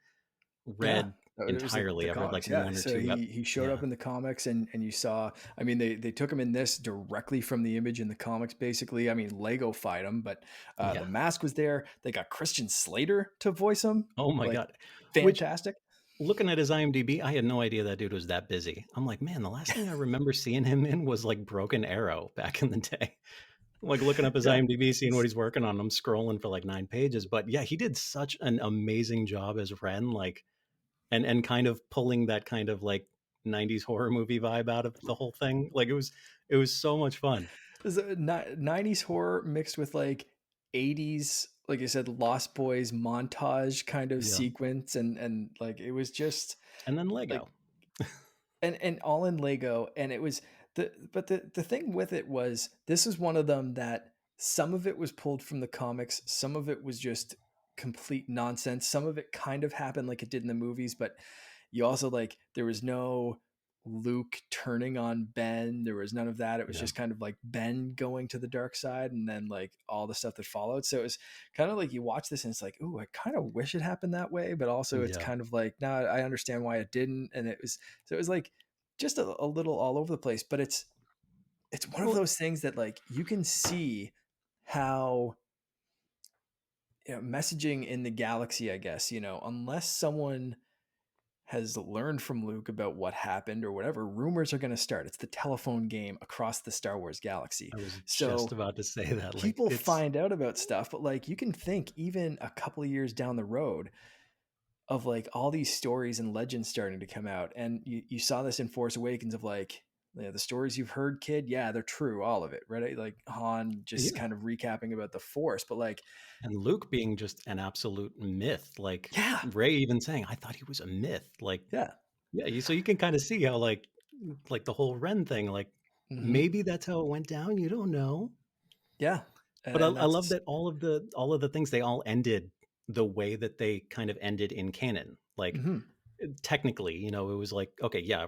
[SPEAKER 1] Yeah,
[SPEAKER 2] read
[SPEAKER 1] it was the
[SPEAKER 2] entirely. I've read like
[SPEAKER 1] comics, yeah.
[SPEAKER 2] one or
[SPEAKER 1] So
[SPEAKER 2] two.
[SPEAKER 1] he showed
[SPEAKER 2] Yeah,
[SPEAKER 1] up in the comics, and you saw. I mean, they took him in this directly from the image in the comics, basically. I mean, Lego fight him, but the
[SPEAKER 2] yeah.
[SPEAKER 1] mask was there. They got Christian Slater to voice him,
[SPEAKER 2] Oh my
[SPEAKER 1] like
[SPEAKER 2] god. Which,
[SPEAKER 1] fantastic.
[SPEAKER 2] looking at his IMDb, I had no idea that dude was that busy. I'm like, man, the last thing I remember seeing him in was like Broken Arrow back in the day. Like looking up his
[SPEAKER 1] Yeah,
[SPEAKER 2] IMDb, seeing what
[SPEAKER 1] it's
[SPEAKER 2] he's working on. I'm scrolling for like 9 pages, but yeah, he did such an amazing job as Ren, like, and kind of pulling that kind of like 90s horror movie vibe out of the whole thing. Like it was so much fun.
[SPEAKER 1] There's a 90s horror mixed with like 80s, like I said, Lost Boys montage kind of
[SPEAKER 2] Yeah,
[SPEAKER 1] sequence, and like it was just
[SPEAKER 2] and then
[SPEAKER 1] like
[SPEAKER 2] Lego.
[SPEAKER 1] and all in Lego. And it was the thing with it was this is one of them that some of it was pulled from the comics, some of it was just complete nonsense, some of it kind of happened like it did in the movies, but you also like there was no Luke turning on Ben. There was none of that. It was
[SPEAKER 2] Yeah,
[SPEAKER 1] just kind of like Ben going to the dark side and then like all the stuff that followed. So it was kind of like you watch this and it's like, ooh, I kind of wish it happened that way. But also it's
[SPEAKER 2] yeah.
[SPEAKER 1] kind of like, nah, I understand why it didn't. And it was so it was like just a little all over the place. But it's one of
[SPEAKER 2] Well,
[SPEAKER 1] those things that like you can see how messaging in the galaxy, I guess, unless someone has learned from Luke about what happened or whatever, rumors are going to start. It's the telephone game across the Star Wars galaxy.
[SPEAKER 2] I was just
[SPEAKER 1] So
[SPEAKER 2] about to say that. Like
[SPEAKER 1] people
[SPEAKER 2] it's
[SPEAKER 1] find out about stuff, but like you can think even a couple of years down the road of like all these stories and legends starting to come out. And you saw this in Force Awakens of like, yeah, the stories you've heard, kid, yeah, they're true, all of it, right? Like Han just
[SPEAKER 2] yeah.
[SPEAKER 1] kind of recapping about the Force, but like,
[SPEAKER 2] And Luke being just an absolute myth, like
[SPEAKER 1] yeah,
[SPEAKER 2] Ray even saying, "I thought he was a myth." Like,
[SPEAKER 1] yeah,
[SPEAKER 2] yeah, so you can kind of see how like the whole Ren thing, like
[SPEAKER 1] hmm,
[SPEAKER 2] maybe that's how it went down. You don't know,
[SPEAKER 1] yeah,
[SPEAKER 2] but I,
[SPEAKER 1] and
[SPEAKER 2] I love
[SPEAKER 1] that's
[SPEAKER 2] that all of the things they all ended the way that they kind of ended in canon. Like
[SPEAKER 1] hmm,
[SPEAKER 2] technically, it was like okay, yeah,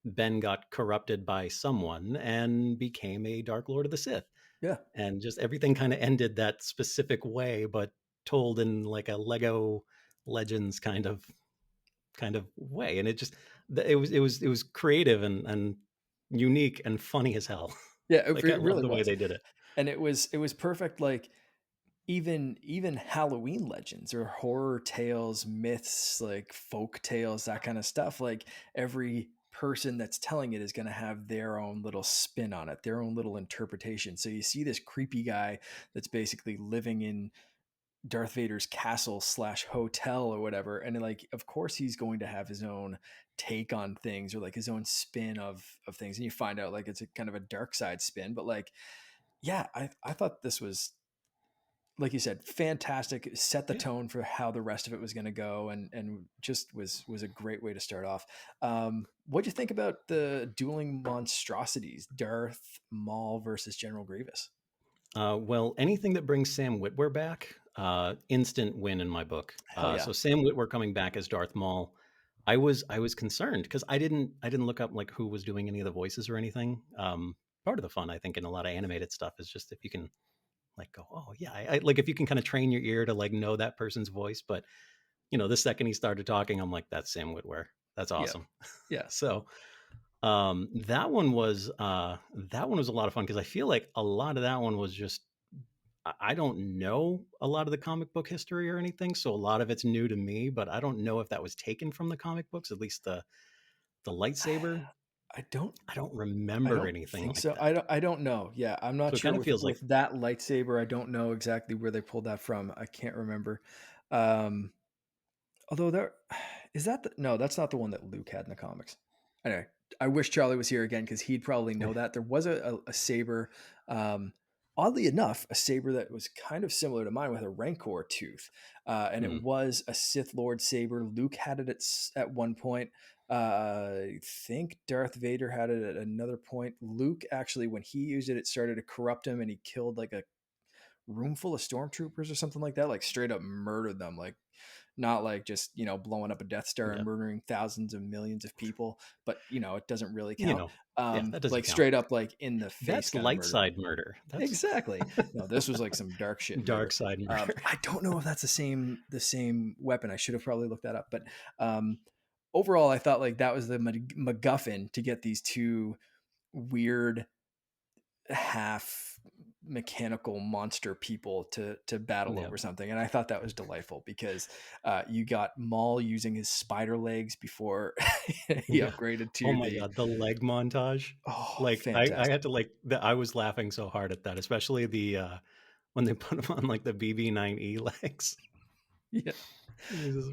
[SPEAKER 2] Ben got corrupted by someone and became a Dark Lord of the Sith,
[SPEAKER 1] yeah.
[SPEAKER 2] and just everything kind of ended that specific way, but told in like a Lego Legends kind of way, and it was creative and unique and funny as hell.
[SPEAKER 1] Yeah,
[SPEAKER 2] Like I
[SPEAKER 1] it
[SPEAKER 2] love
[SPEAKER 1] really
[SPEAKER 2] the way
[SPEAKER 1] was.
[SPEAKER 2] they did it.
[SPEAKER 1] And it was perfect. Like even Halloween legends or horror tales, myths, like folk tales, that kind of stuff. Like every person that's telling it is going to have their own little spin on it, their own little interpretation. So you see this creepy guy that's basically living in Darth Vader's castle slash hotel or whatever, and like of course he's going to have his own take on things or like his own spin of things, and you find out like it's a kind of a dark side spin, but like yeah, I thought this was, like you said, fantastic. It set the
[SPEAKER 2] Yeah.
[SPEAKER 1] tone for how the rest of it was going to go, and just was a great way to start off. What do you think about the dueling monstrosities, Darth Maul versus General Grievous?
[SPEAKER 2] Well, anything that brings Sam Witwer back, instant win in my book.
[SPEAKER 1] Hell yeah,
[SPEAKER 2] So Sam Witwer coming back as Darth Maul, I was concerned because I didn't look up like who was doing any of the voices or anything. Part of the fun, I think, in a lot of animated stuff is just if you can like go, oh yeah, like if you can kind of train your ear to like know that person's voice. But the second he started talking, I'm like, that's Sam Witwer. That's
[SPEAKER 1] yeah,
[SPEAKER 2] awesome.
[SPEAKER 1] yeah.
[SPEAKER 2] So that one was a lot of fun because I feel like a lot of that one was just I don't know a lot of the comic book history or anything, so a lot of it's new to me. But I don't know if that was taken from the comic books. At least the lightsaber,
[SPEAKER 1] I don't
[SPEAKER 2] I don't
[SPEAKER 1] I
[SPEAKER 2] remember
[SPEAKER 1] don't
[SPEAKER 2] anything
[SPEAKER 1] think
[SPEAKER 2] like
[SPEAKER 1] so.
[SPEAKER 2] that.
[SPEAKER 1] I don't know. Yeah, I'm not
[SPEAKER 2] So it
[SPEAKER 1] sure
[SPEAKER 2] kind of feels like
[SPEAKER 1] with that lightsaber. I don't know exactly where they pulled that from. I can't remember. Um, Although there is that no, that's not the one that Luke had in the comics. Anyway, I wish Charlie was here again because he'd probably know that. There was a saber, um, oddly enough, a saber that was kind of similar to mine with a Rancor tooth, and it
[SPEAKER 2] hmm,
[SPEAKER 1] was a Sith Lord saber. Luke had it at one point. I think Darth Vader had it at another point. Luke actually, when he used it, it started to corrupt him, and he killed like a room full of stormtroopers or something like that. Like straight up murdered them. Like not like just, blowing up a Death Star and
[SPEAKER 2] Yeah.
[SPEAKER 1] murdering thousands of millions of people, but it doesn't really
[SPEAKER 2] You
[SPEAKER 1] count.
[SPEAKER 2] know, yeah, that doesn't
[SPEAKER 1] Like
[SPEAKER 2] count.
[SPEAKER 1] straight up, like in the face
[SPEAKER 2] That's
[SPEAKER 1] kind of
[SPEAKER 2] light
[SPEAKER 1] murder.
[SPEAKER 2] side murder. That's
[SPEAKER 1] Exactly. No, this was like some dark shit
[SPEAKER 2] dark
[SPEAKER 1] murder.
[SPEAKER 2] side murder.
[SPEAKER 1] I don't know if that's the same weapon. I should have probably looked that up. But overall, I thought like that was the MacGuffin to get these two weird half mechanical monster people to battle
[SPEAKER 2] Yeah.
[SPEAKER 1] over something, and I thought that was delightful because you got Maul using his spider legs before he
[SPEAKER 2] Yeah.
[SPEAKER 1] upgraded
[SPEAKER 2] Oh
[SPEAKER 1] to
[SPEAKER 2] my
[SPEAKER 1] the.
[SPEAKER 2] god, the leg montage.
[SPEAKER 1] Oh,
[SPEAKER 2] Like I had
[SPEAKER 1] fantastic.
[SPEAKER 2] to I was laughing so hard at that, especially when they put him on like the BB-9E legs.
[SPEAKER 1] Yeah,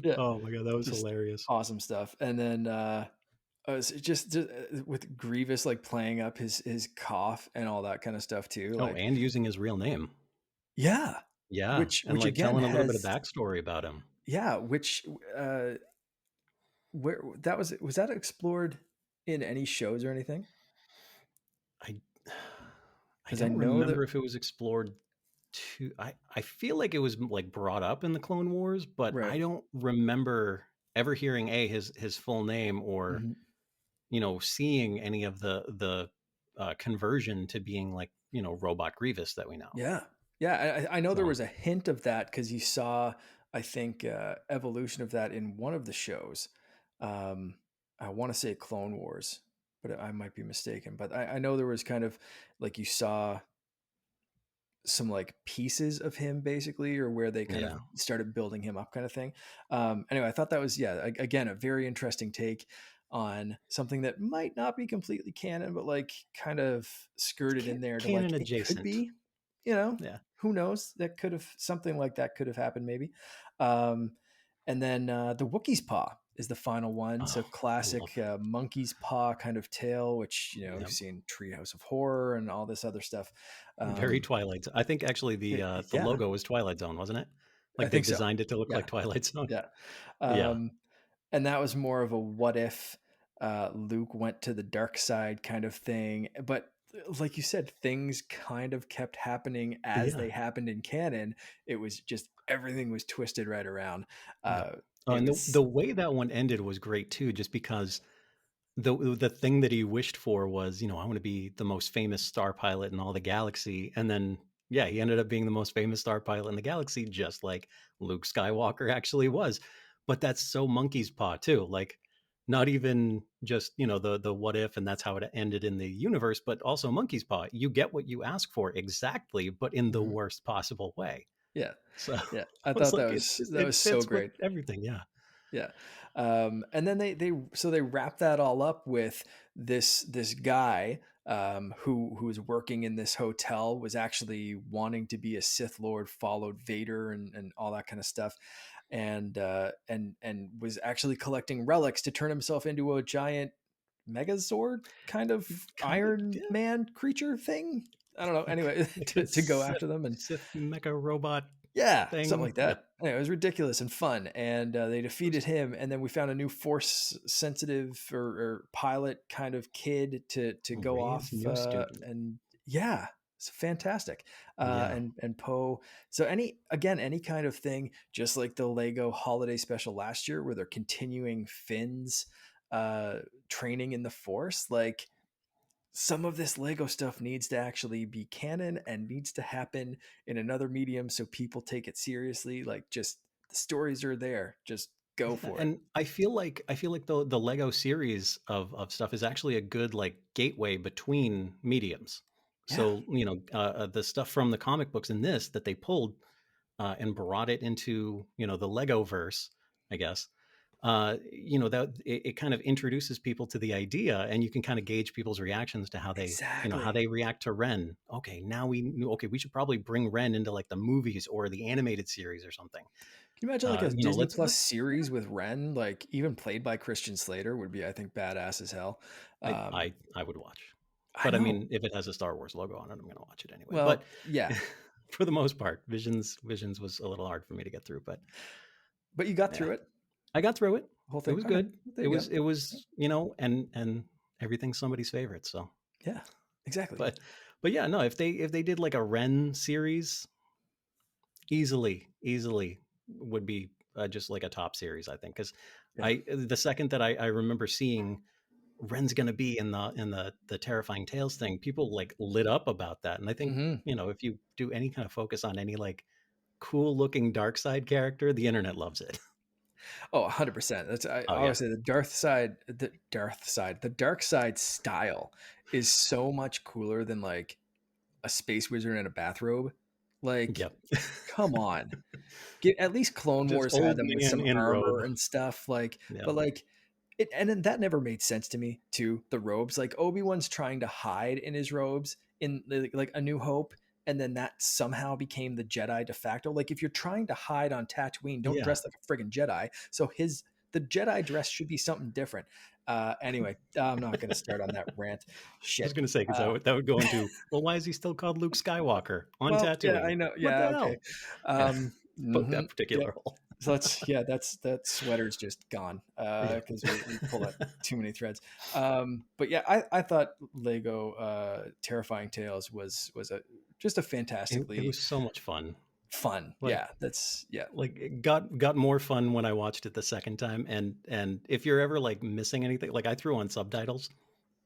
[SPEAKER 1] yeah,
[SPEAKER 2] Oh my god, that was
[SPEAKER 1] just
[SPEAKER 2] hilarious.
[SPEAKER 1] awesome stuff. And then just with Grievous like playing up his cough and all that kind of stuff too.
[SPEAKER 2] Oh,
[SPEAKER 1] Like,
[SPEAKER 2] and using his real name.
[SPEAKER 1] yeah,
[SPEAKER 2] Yeah,
[SPEAKER 1] which
[SPEAKER 2] and
[SPEAKER 1] which
[SPEAKER 2] like
[SPEAKER 1] again
[SPEAKER 2] telling a little bit of
[SPEAKER 1] has
[SPEAKER 2] backstory about him.
[SPEAKER 1] yeah, which uh where was that explored in any shows or anything?
[SPEAKER 2] I I
[SPEAKER 1] Because I
[SPEAKER 2] don't
[SPEAKER 1] know that
[SPEAKER 2] remember if it was explored too. I feel like it was like brought up in the Clone Wars, but
[SPEAKER 1] right.
[SPEAKER 2] I don't remember ever hearing his full name or
[SPEAKER 1] Mhm.
[SPEAKER 2] seeing any of the conversion to being like robot Grievous that we know.
[SPEAKER 1] Yeah. Yeah, I know there
[SPEAKER 2] So
[SPEAKER 1] was a hint of that because you saw, I think, evolution of that in one of the shows. Um, I want to say Clone Wars, but I might be mistaken. But I know there was kind of like you saw some like pieces of him basically, or where they kind of
[SPEAKER 2] yeah,
[SPEAKER 1] started building him up, kind of thing. Anyway, I thought that was, yeah, again, a very interesting take on something that might not be completely canon, but like kind of skirted in there to
[SPEAKER 2] canon
[SPEAKER 1] like it could
[SPEAKER 2] adjacent.
[SPEAKER 1] be, you know,
[SPEAKER 2] Yeah.
[SPEAKER 1] who knows? That could have something like that could have happened maybe. Um, and then the Wookiee's Paw is the final one. So
[SPEAKER 2] Oh, I love
[SPEAKER 1] classic
[SPEAKER 2] that.
[SPEAKER 1] monkey's paw kind of tale, which we've
[SPEAKER 2] Yep.
[SPEAKER 1] seen Treehouse of Horror and all this other stuff.
[SPEAKER 2] Very
[SPEAKER 1] Um,
[SPEAKER 2] Twilight. I think actually the
[SPEAKER 1] yeah,
[SPEAKER 2] logo was Twilight Zone, wasn't it?
[SPEAKER 1] I
[SPEAKER 2] Like they
[SPEAKER 1] think so.
[SPEAKER 2] designed it to look like
[SPEAKER 1] Yeah,
[SPEAKER 2] Twilight Zone.
[SPEAKER 1] yeah.
[SPEAKER 2] Yeah.
[SPEAKER 1] Um, and that was more of a what if Luke went to the dark side kind of thing. But like you said, things kind of kept happening as
[SPEAKER 2] Yeah.
[SPEAKER 1] they happened in canon. It was just everything was twisted right around.
[SPEAKER 2] Yep. Oh,
[SPEAKER 1] It
[SPEAKER 2] and the
[SPEAKER 1] was,
[SPEAKER 2] way that one ended was great too, just because the thing that he wished for was, I want to be the most famous star pilot in all the galaxy. And then yeah, he ended up being the most famous star pilot in the galaxy, just like Luke Skywalker actually was. But that's so monkey's paw too. Like not even just, the what if and that's how it ended in the universe, but also monkey's paw. You get what you ask for exactly, but in the
[SPEAKER 1] mhm.
[SPEAKER 2] worst possible way.
[SPEAKER 1] Yeah,
[SPEAKER 2] So I
[SPEAKER 1] yeah. I
[SPEAKER 2] was
[SPEAKER 1] thought that
[SPEAKER 2] like, it's
[SPEAKER 1] was
[SPEAKER 2] just
[SPEAKER 1] that
[SPEAKER 2] it
[SPEAKER 1] was so
[SPEAKER 2] fits with
[SPEAKER 1] great.
[SPEAKER 2] everything. Yeah.
[SPEAKER 1] Yeah. And then they wrap that all up with this guy who was working in this hotel, was actually wanting to be a Sith Lord, followed Vader and all that kind of stuff, and was actually collecting relics to turn himself into a giant Megazord kind of
[SPEAKER 2] Kind of,
[SPEAKER 1] Iron
[SPEAKER 2] yeah.
[SPEAKER 1] Man creature thing. I don't know. Anyway,
[SPEAKER 2] Like a
[SPEAKER 1] to go after them. And
[SPEAKER 2] Sith mecha robot
[SPEAKER 1] yeah, something
[SPEAKER 2] thing.
[SPEAKER 1] like
[SPEAKER 2] Yeah,
[SPEAKER 1] that. Anyway, it was ridiculous and fun, and they
[SPEAKER 2] it was
[SPEAKER 1] defeated him. And then we found a new force sensitive or pilot kind of kid to go
[SPEAKER 2] Ray's
[SPEAKER 1] off,
[SPEAKER 2] new student.
[SPEAKER 1] and yeah, it's fantastic.
[SPEAKER 2] Yeah,
[SPEAKER 1] And Poe. So any kind of thing, just like the Lego Holiday Special last year, where they're continuing Finn's training in the Force, like some of this Lego stuff needs to actually be canon and needs to happen in another medium so people take it seriously. Like, just the stories are there. Just go
[SPEAKER 2] yeah,
[SPEAKER 1] for it.
[SPEAKER 2] and I feel like the Lego series of stuff is actually a good like gateway between mediums.
[SPEAKER 1] Yeah,
[SPEAKER 2] So the stuff from the comic books in this that they pulled and brought it into the Lego verse, I guess. That it kind of introduces people to the idea, and you can kind of gauge people's reactions to how
[SPEAKER 1] exactly.
[SPEAKER 2] they react to Ren. Okay, now we knew. Okay, we should probably bring Ren into like the movies or the animated series or something.
[SPEAKER 1] Can you imagine like a Disney Plus
[SPEAKER 2] Let's.
[SPEAKER 1] series with Ren, like even played by Christian Slater, would be, I think, badass as hell.
[SPEAKER 2] I
[SPEAKER 1] Um,
[SPEAKER 2] I I would watch,
[SPEAKER 1] I
[SPEAKER 2] but I
[SPEAKER 1] know.
[SPEAKER 2] mean, if it has a Star Wars logo on it, I'm going to watch it anyway. But
[SPEAKER 1] Well, yeah,
[SPEAKER 2] for the most part, Visions was a little hard for me to get through, but
[SPEAKER 1] but you got
[SPEAKER 2] yeah,
[SPEAKER 1] through it,
[SPEAKER 2] I got through it.
[SPEAKER 1] the whole
[SPEAKER 2] It
[SPEAKER 1] thing.
[SPEAKER 2] was
[SPEAKER 1] All right,
[SPEAKER 2] good.
[SPEAKER 1] there you go.
[SPEAKER 2] It was and everything's somebody's favorite. So,
[SPEAKER 1] Yeah, exactly.
[SPEAKER 2] but yeah, no. If they did like a Ren series, easily would be just like a top series, I think, because
[SPEAKER 1] Yeah.
[SPEAKER 2] I the second that I remember seeing Ren's gonna be in the Terrifying Tales thing, people like lit up about that. And I think,
[SPEAKER 1] Hmm.
[SPEAKER 2] if you do any kind of focus on any like cool looking dark side character, the internet loves it.
[SPEAKER 1] Oh, 100%. That's I
[SPEAKER 2] Oh yeah.
[SPEAKER 1] always say the dark side style is so much cooler than like a space wizard in a bathrobe. Like,
[SPEAKER 2] Yep.
[SPEAKER 1] come on. At least Clone
[SPEAKER 2] Just
[SPEAKER 1] Wars had
[SPEAKER 2] old
[SPEAKER 1] them with
[SPEAKER 2] man
[SPEAKER 1] some
[SPEAKER 2] in
[SPEAKER 1] armor
[SPEAKER 2] robe.
[SPEAKER 1] and stuff. Like,
[SPEAKER 2] Yeah.
[SPEAKER 1] but like it, and then that never made sense to me too. The robes, like Obi-Wan's trying to hide in his robes in like A New Hope, and then that somehow became the Jedi de facto. Like, if you're trying to hide on Tatooine, don't
[SPEAKER 2] Yeah.
[SPEAKER 1] dress like a friggin' Jedi. So the Jedi dress should be something different. Anyway, I'm not going to start on that rant.
[SPEAKER 2] I was
[SPEAKER 1] Shit.
[SPEAKER 2] gonna say, because
[SPEAKER 1] Uh,
[SPEAKER 2] that would go into, well, why is he still called Luke Skywalker on
[SPEAKER 1] well, yeah,
[SPEAKER 2] Tatooine?
[SPEAKER 1] I know.
[SPEAKER 2] What the
[SPEAKER 1] Yeah, okay.
[SPEAKER 2] hell? Yeah. Poke that
[SPEAKER 1] Yep.
[SPEAKER 2] particular hole.
[SPEAKER 1] So that's yeah, that sweater's just gone
[SPEAKER 2] Yeah.
[SPEAKER 1] because we pulled at too many threads. But yeah, I thought Lego Terrifying Tales was a just a
[SPEAKER 2] It
[SPEAKER 1] fantastically
[SPEAKER 2] was so much fun.
[SPEAKER 1] fun.
[SPEAKER 2] Like
[SPEAKER 1] Yeah, that's yeah,
[SPEAKER 2] it got more fun when I watched it the second time. And if you're ever like missing anything, like I threw on subtitles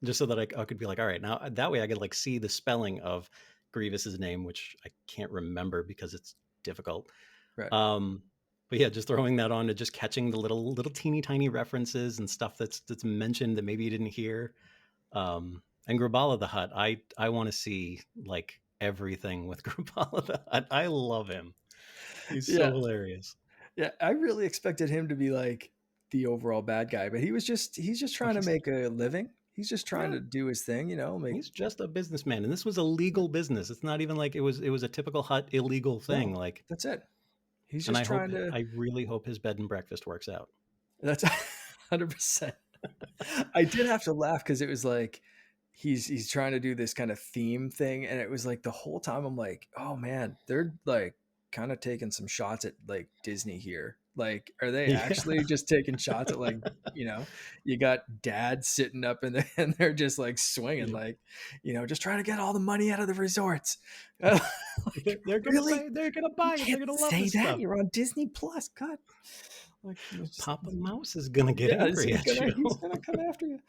[SPEAKER 2] just so that I could be like, all right, now that way I could like see the spelling of Grievous's name, which I can't remember because it's difficult.
[SPEAKER 1] right.
[SPEAKER 2] Um, but yeah, just throwing that on and just catching the little teeny tiny references and stuff that's mentioned that maybe you didn't hear. And Grabala the Hutt, I want to see like everything with Grabala the Hutt. I love him. He's so
[SPEAKER 1] Yeah,
[SPEAKER 2] hilarious.
[SPEAKER 1] yeah. I really expected him to be like the overall bad guy, but he's just
[SPEAKER 2] Oh,
[SPEAKER 1] trying to make a living. He's just trying
[SPEAKER 2] yeah,
[SPEAKER 1] to do his thing, make.
[SPEAKER 2] he's just a businessman, and this was a legal business. It's not even like it was a typical Hutt illegal thing.
[SPEAKER 1] No,
[SPEAKER 2] Like,
[SPEAKER 1] that's it. He's
[SPEAKER 2] and
[SPEAKER 1] just trying to.
[SPEAKER 2] I really hope his bed and breakfast works out.
[SPEAKER 1] That's 100%. I did have to laugh because it was like he's trying to do this kind of theme thing, and it was like the whole time I'm like, oh man, they're like kind of taking some shots at like Disney here. Like, are they
[SPEAKER 2] Yeah,
[SPEAKER 1] actually just taking shots at like you got dad sitting up in and they're just like swinging
[SPEAKER 2] yeah.
[SPEAKER 1] like just trying to get all the money out of the resorts. Like,
[SPEAKER 2] They're gonna
[SPEAKER 1] really?
[SPEAKER 2] buy. They're gonna
[SPEAKER 1] You
[SPEAKER 2] buy it. They're
[SPEAKER 1] can't
[SPEAKER 2] gonna love
[SPEAKER 1] say
[SPEAKER 2] this
[SPEAKER 1] that.
[SPEAKER 2] stuff.
[SPEAKER 1] You're on Disney Plus. God, like it's just
[SPEAKER 2] Papa Mouse is gonna get
[SPEAKER 1] yeah,
[SPEAKER 2] angry at you.
[SPEAKER 1] he's gonna come after you.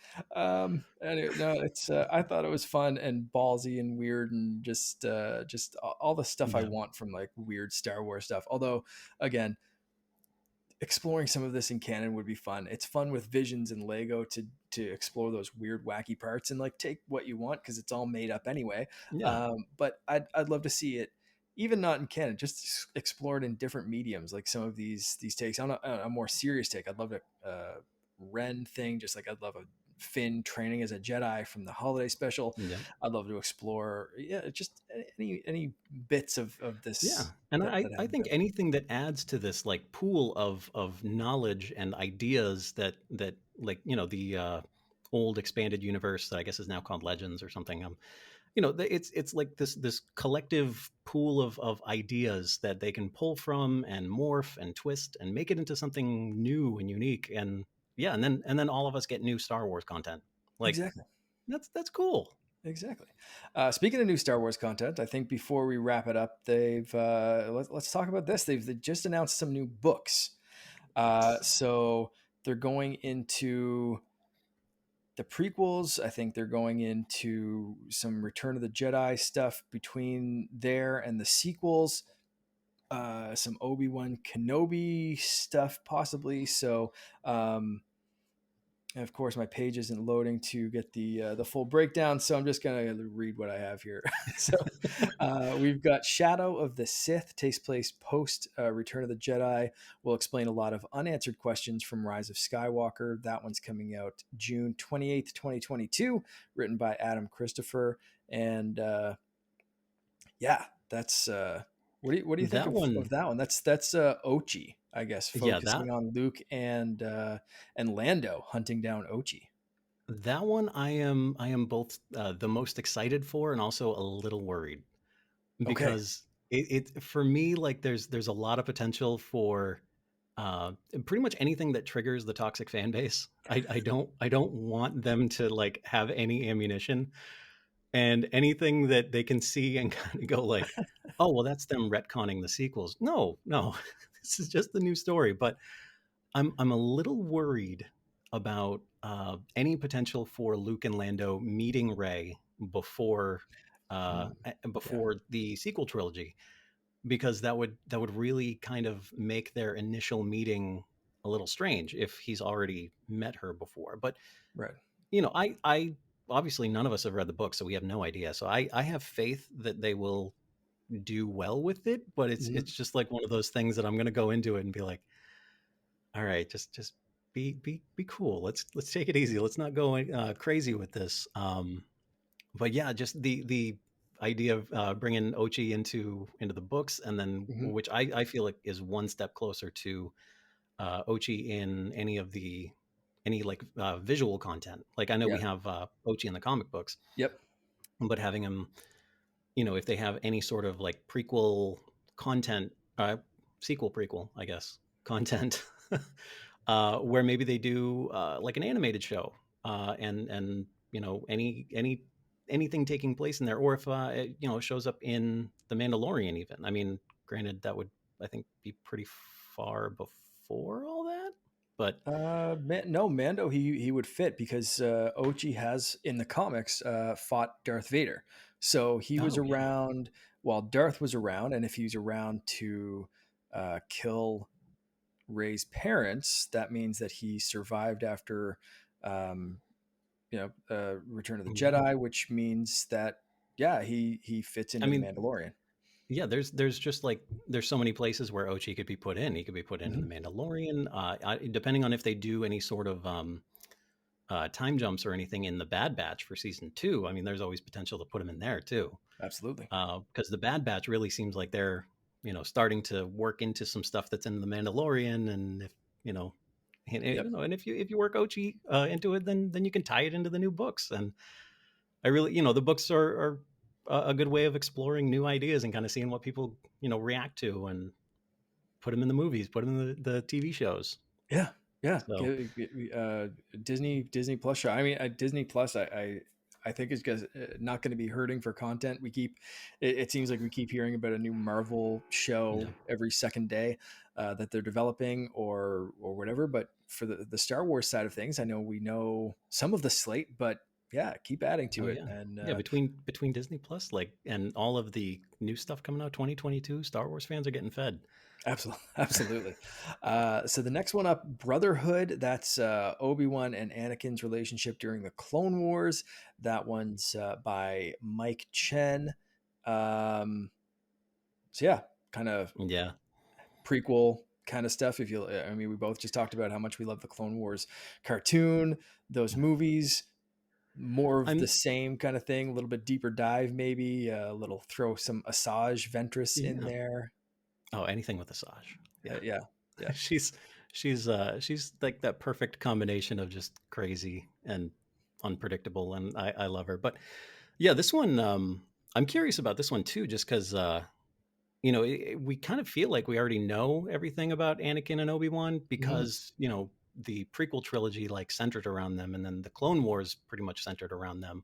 [SPEAKER 1] Anyway, no, it's I thought it was fun and ballsy and weird and just all the stuff I
[SPEAKER 2] Yeah,
[SPEAKER 1] want from like weird Star Wars stuff. Although, again, exploring some of this in canon would be fun. It's fun with Visions and Lego to explore those weird, wacky parts and like take what you want because it's all made up anyway.
[SPEAKER 2] yeah,
[SPEAKER 1] But I'd love to see it, even not in canon, just explored in different mediums. Like some of these takes on a more serious take. I'd love a Ren thing, just like I'd love a Finn training as a Jedi from the holiday special.
[SPEAKER 2] yeah.
[SPEAKER 1] I'd love to explore, yeah, just any bits of
[SPEAKER 2] Yeah,
[SPEAKER 1] this
[SPEAKER 2] and
[SPEAKER 1] that
[SPEAKER 2] I
[SPEAKER 1] haven't
[SPEAKER 2] think
[SPEAKER 1] been.
[SPEAKER 2] anything that adds to this like pool of knowledge and ideas that like the old expanded universe that I guess is now called Legends or something. It's like this collective pool of ideas that they can pull from and morph and twist and make it into something new and unique. And yeah, and then all of us get new Star Wars content. Like
[SPEAKER 1] Exactly.
[SPEAKER 2] that's cool.
[SPEAKER 1] Exactly. Speaking of new Star Wars content, I think before we wrap it up, they've let's talk about this. They just announced some new books. So they're going into the prequels. I think they're going into some Return of the Jedi stuff between there and the sequels. Some Obi-Wan Kenobi stuff possibly. So and of course, my page isn't loading to get the full breakdown, so I'm just gonna read what I have here. So we've got Shadow of the Sith takes place post Return of the Jedi. Will explain a lot of unanswered questions from Rise of Skywalker. That one's coming out June 28th, 2022. Written by Adam Christopher, and yeah, that's what do you think
[SPEAKER 2] That
[SPEAKER 1] of
[SPEAKER 2] one,
[SPEAKER 1] that one? That's Ochi, I guess,
[SPEAKER 2] yeah, that
[SPEAKER 1] focusing on Luke and Lando hunting down Ochi.
[SPEAKER 2] That one I am both the most excited for and also a little worried
[SPEAKER 1] Okay.
[SPEAKER 2] because it for me like there's a lot of potential for uh pretty much anything that triggers the toxic fan base. I don't want them to like have any ammunition, and anything that they can see and kind of go like, oh well, that's them retconning the sequels. No, no. this is just the new story. But I'm a little worried about any potential for Luke and Lando meeting Rey before
[SPEAKER 1] Mm, yeah.
[SPEAKER 2] before the sequel trilogy, because that would really kind of make their initial meeting a little strange if he's already met her before. But
[SPEAKER 1] Right.
[SPEAKER 2] I obviously none of us have read the book, so we have no idea. So I have faith that they will do well with it, but
[SPEAKER 1] Mhm.
[SPEAKER 2] it's just like one of those things that I'm going to go into it and be like, all right, just be cool. Let's take it easy. Let's not go crazy with this. But yeah, just the idea of bringing Ochi into the books, and then
[SPEAKER 1] Mhm.
[SPEAKER 2] which I feel like is one step closer to Ochi in any like visual content. Like I know we
[SPEAKER 1] Yeah.
[SPEAKER 2] have Ochi in the comic books,
[SPEAKER 1] Yep.
[SPEAKER 2] but having him, if they have any sort of like prequel content, sequel prequel, I guess, content, where maybe they do like an animated show, and anything taking place in there, or if it, shows up in the Mandalorian, even. I mean, granted, that would I think be pretty far before all that, but
[SPEAKER 1] No, Mando, he would fit because Ochi has in the comics fought Darth Vader, so he was
[SPEAKER 2] oh yeah,
[SPEAKER 1] around while Darth was around, and if he's around to kill Rey's parents, that means that he survived after, um, Return of the
[SPEAKER 2] yeah.
[SPEAKER 1] Jedi, which means that yeah, he fits
[SPEAKER 2] I
[SPEAKER 1] into the
[SPEAKER 2] mean,
[SPEAKER 1] Mandalorian.
[SPEAKER 2] yeah, there's just like there's so many places where Ochi could be put in. He could be put in
[SPEAKER 1] Hmm.
[SPEAKER 2] the Mandalorian, depending on if they do any sort of time jumps or anything in the Bad Batch for season two. I mean, there's always potential to put him in there too,
[SPEAKER 1] Absolutely.
[SPEAKER 2] because the Bad Batch really seems like they're starting to work into some stuff that's in the Mandalorian, and if you know.
[SPEAKER 1] Yep.
[SPEAKER 2] And if you work Ochi into it, then you can tie it into the new books. And I really, the books are a good way of exploring new ideas and kind of seeing what people, react to, and put them in the movies, put them in the TV shows.
[SPEAKER 1] Yeah, yeah.
[SPEAKER 2] So
[SPEAKER 1] Disney Plus show. I mean, Disney Plus. I think is not going to be hurting for content. It seems like we keep hearing about a new Marvel
[SPEAKER 2] yeah,
[SPEAKER 1] show every second day that they're developing or whatever. But for the Star Wars side of things, I know we know some of the slate, but yeah, keep adding
[SPEAKER 2] oh
[SPEAKER 1] to it.
[SPEAKER 2] yeah,
[SPEAKER 1] And
[SPEAKER 2] yeah. Between Disney Plus, like, and all of the new stuff coming out, 2022, Star Wars fans are getting fed.
[SPEAKER 1] absolutely, absolutely. So the next one up, Brotherhood. That's Obi-Wan and Anakin's relationship during the Clone Wars. That one's by Mike Chen. Um, so yeah, kind of
[SPEAKER 2] Yeah,
[SPEAKER 1] prequel kind of stuff. If you, I mean, we both just talked about how much we love the Clone Wars cartoon, those movies. More of the
[SPEAKER 2] I'm
[SPEAKER 1] same kind of thing, a little bit deeper dive, maybe a little throw some Asajj Ventress in
[SPEAKER 2] yeah.
[SPEAKER 1] there.
[SPEAKER 2] Oh, anything with Asajj. Yeah,
[SPEAKER 1] Yeah, yeah.
[SPEAKER 2] she's she's like that perfect combination of just crazy and unpredictable, and I love her. But yeah, this one, I'm curious about this one too, just because we kind of feel like we already know everything about Anakin and Obi-Wan,
[SPEAKER 1] Mhm.
[SPEAKER 2] because the prequel trilogy like centered around them, and then the Clone Wars pretty much centered around them.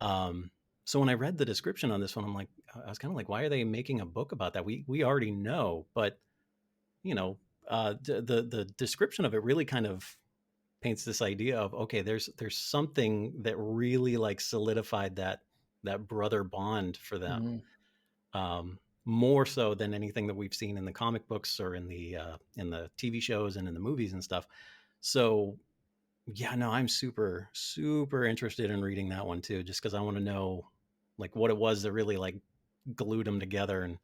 [SPEAKER 2] Um, so when I read the description on this one, I was kind of like, why are they making a book about that? We already know, but you know, the description of it really kind of paints this idea of, okay, there's something that really like solidified that brother bond for them,
[SPEAKER 1] Mhm.
[SPEAKER 2] more so than anything that we've seen in the comic books or in the TV shows and in the movies and stuff. So yeah, no, I'm super super interested in reading that one too, just because I want to know like what it was that really like glued them together. And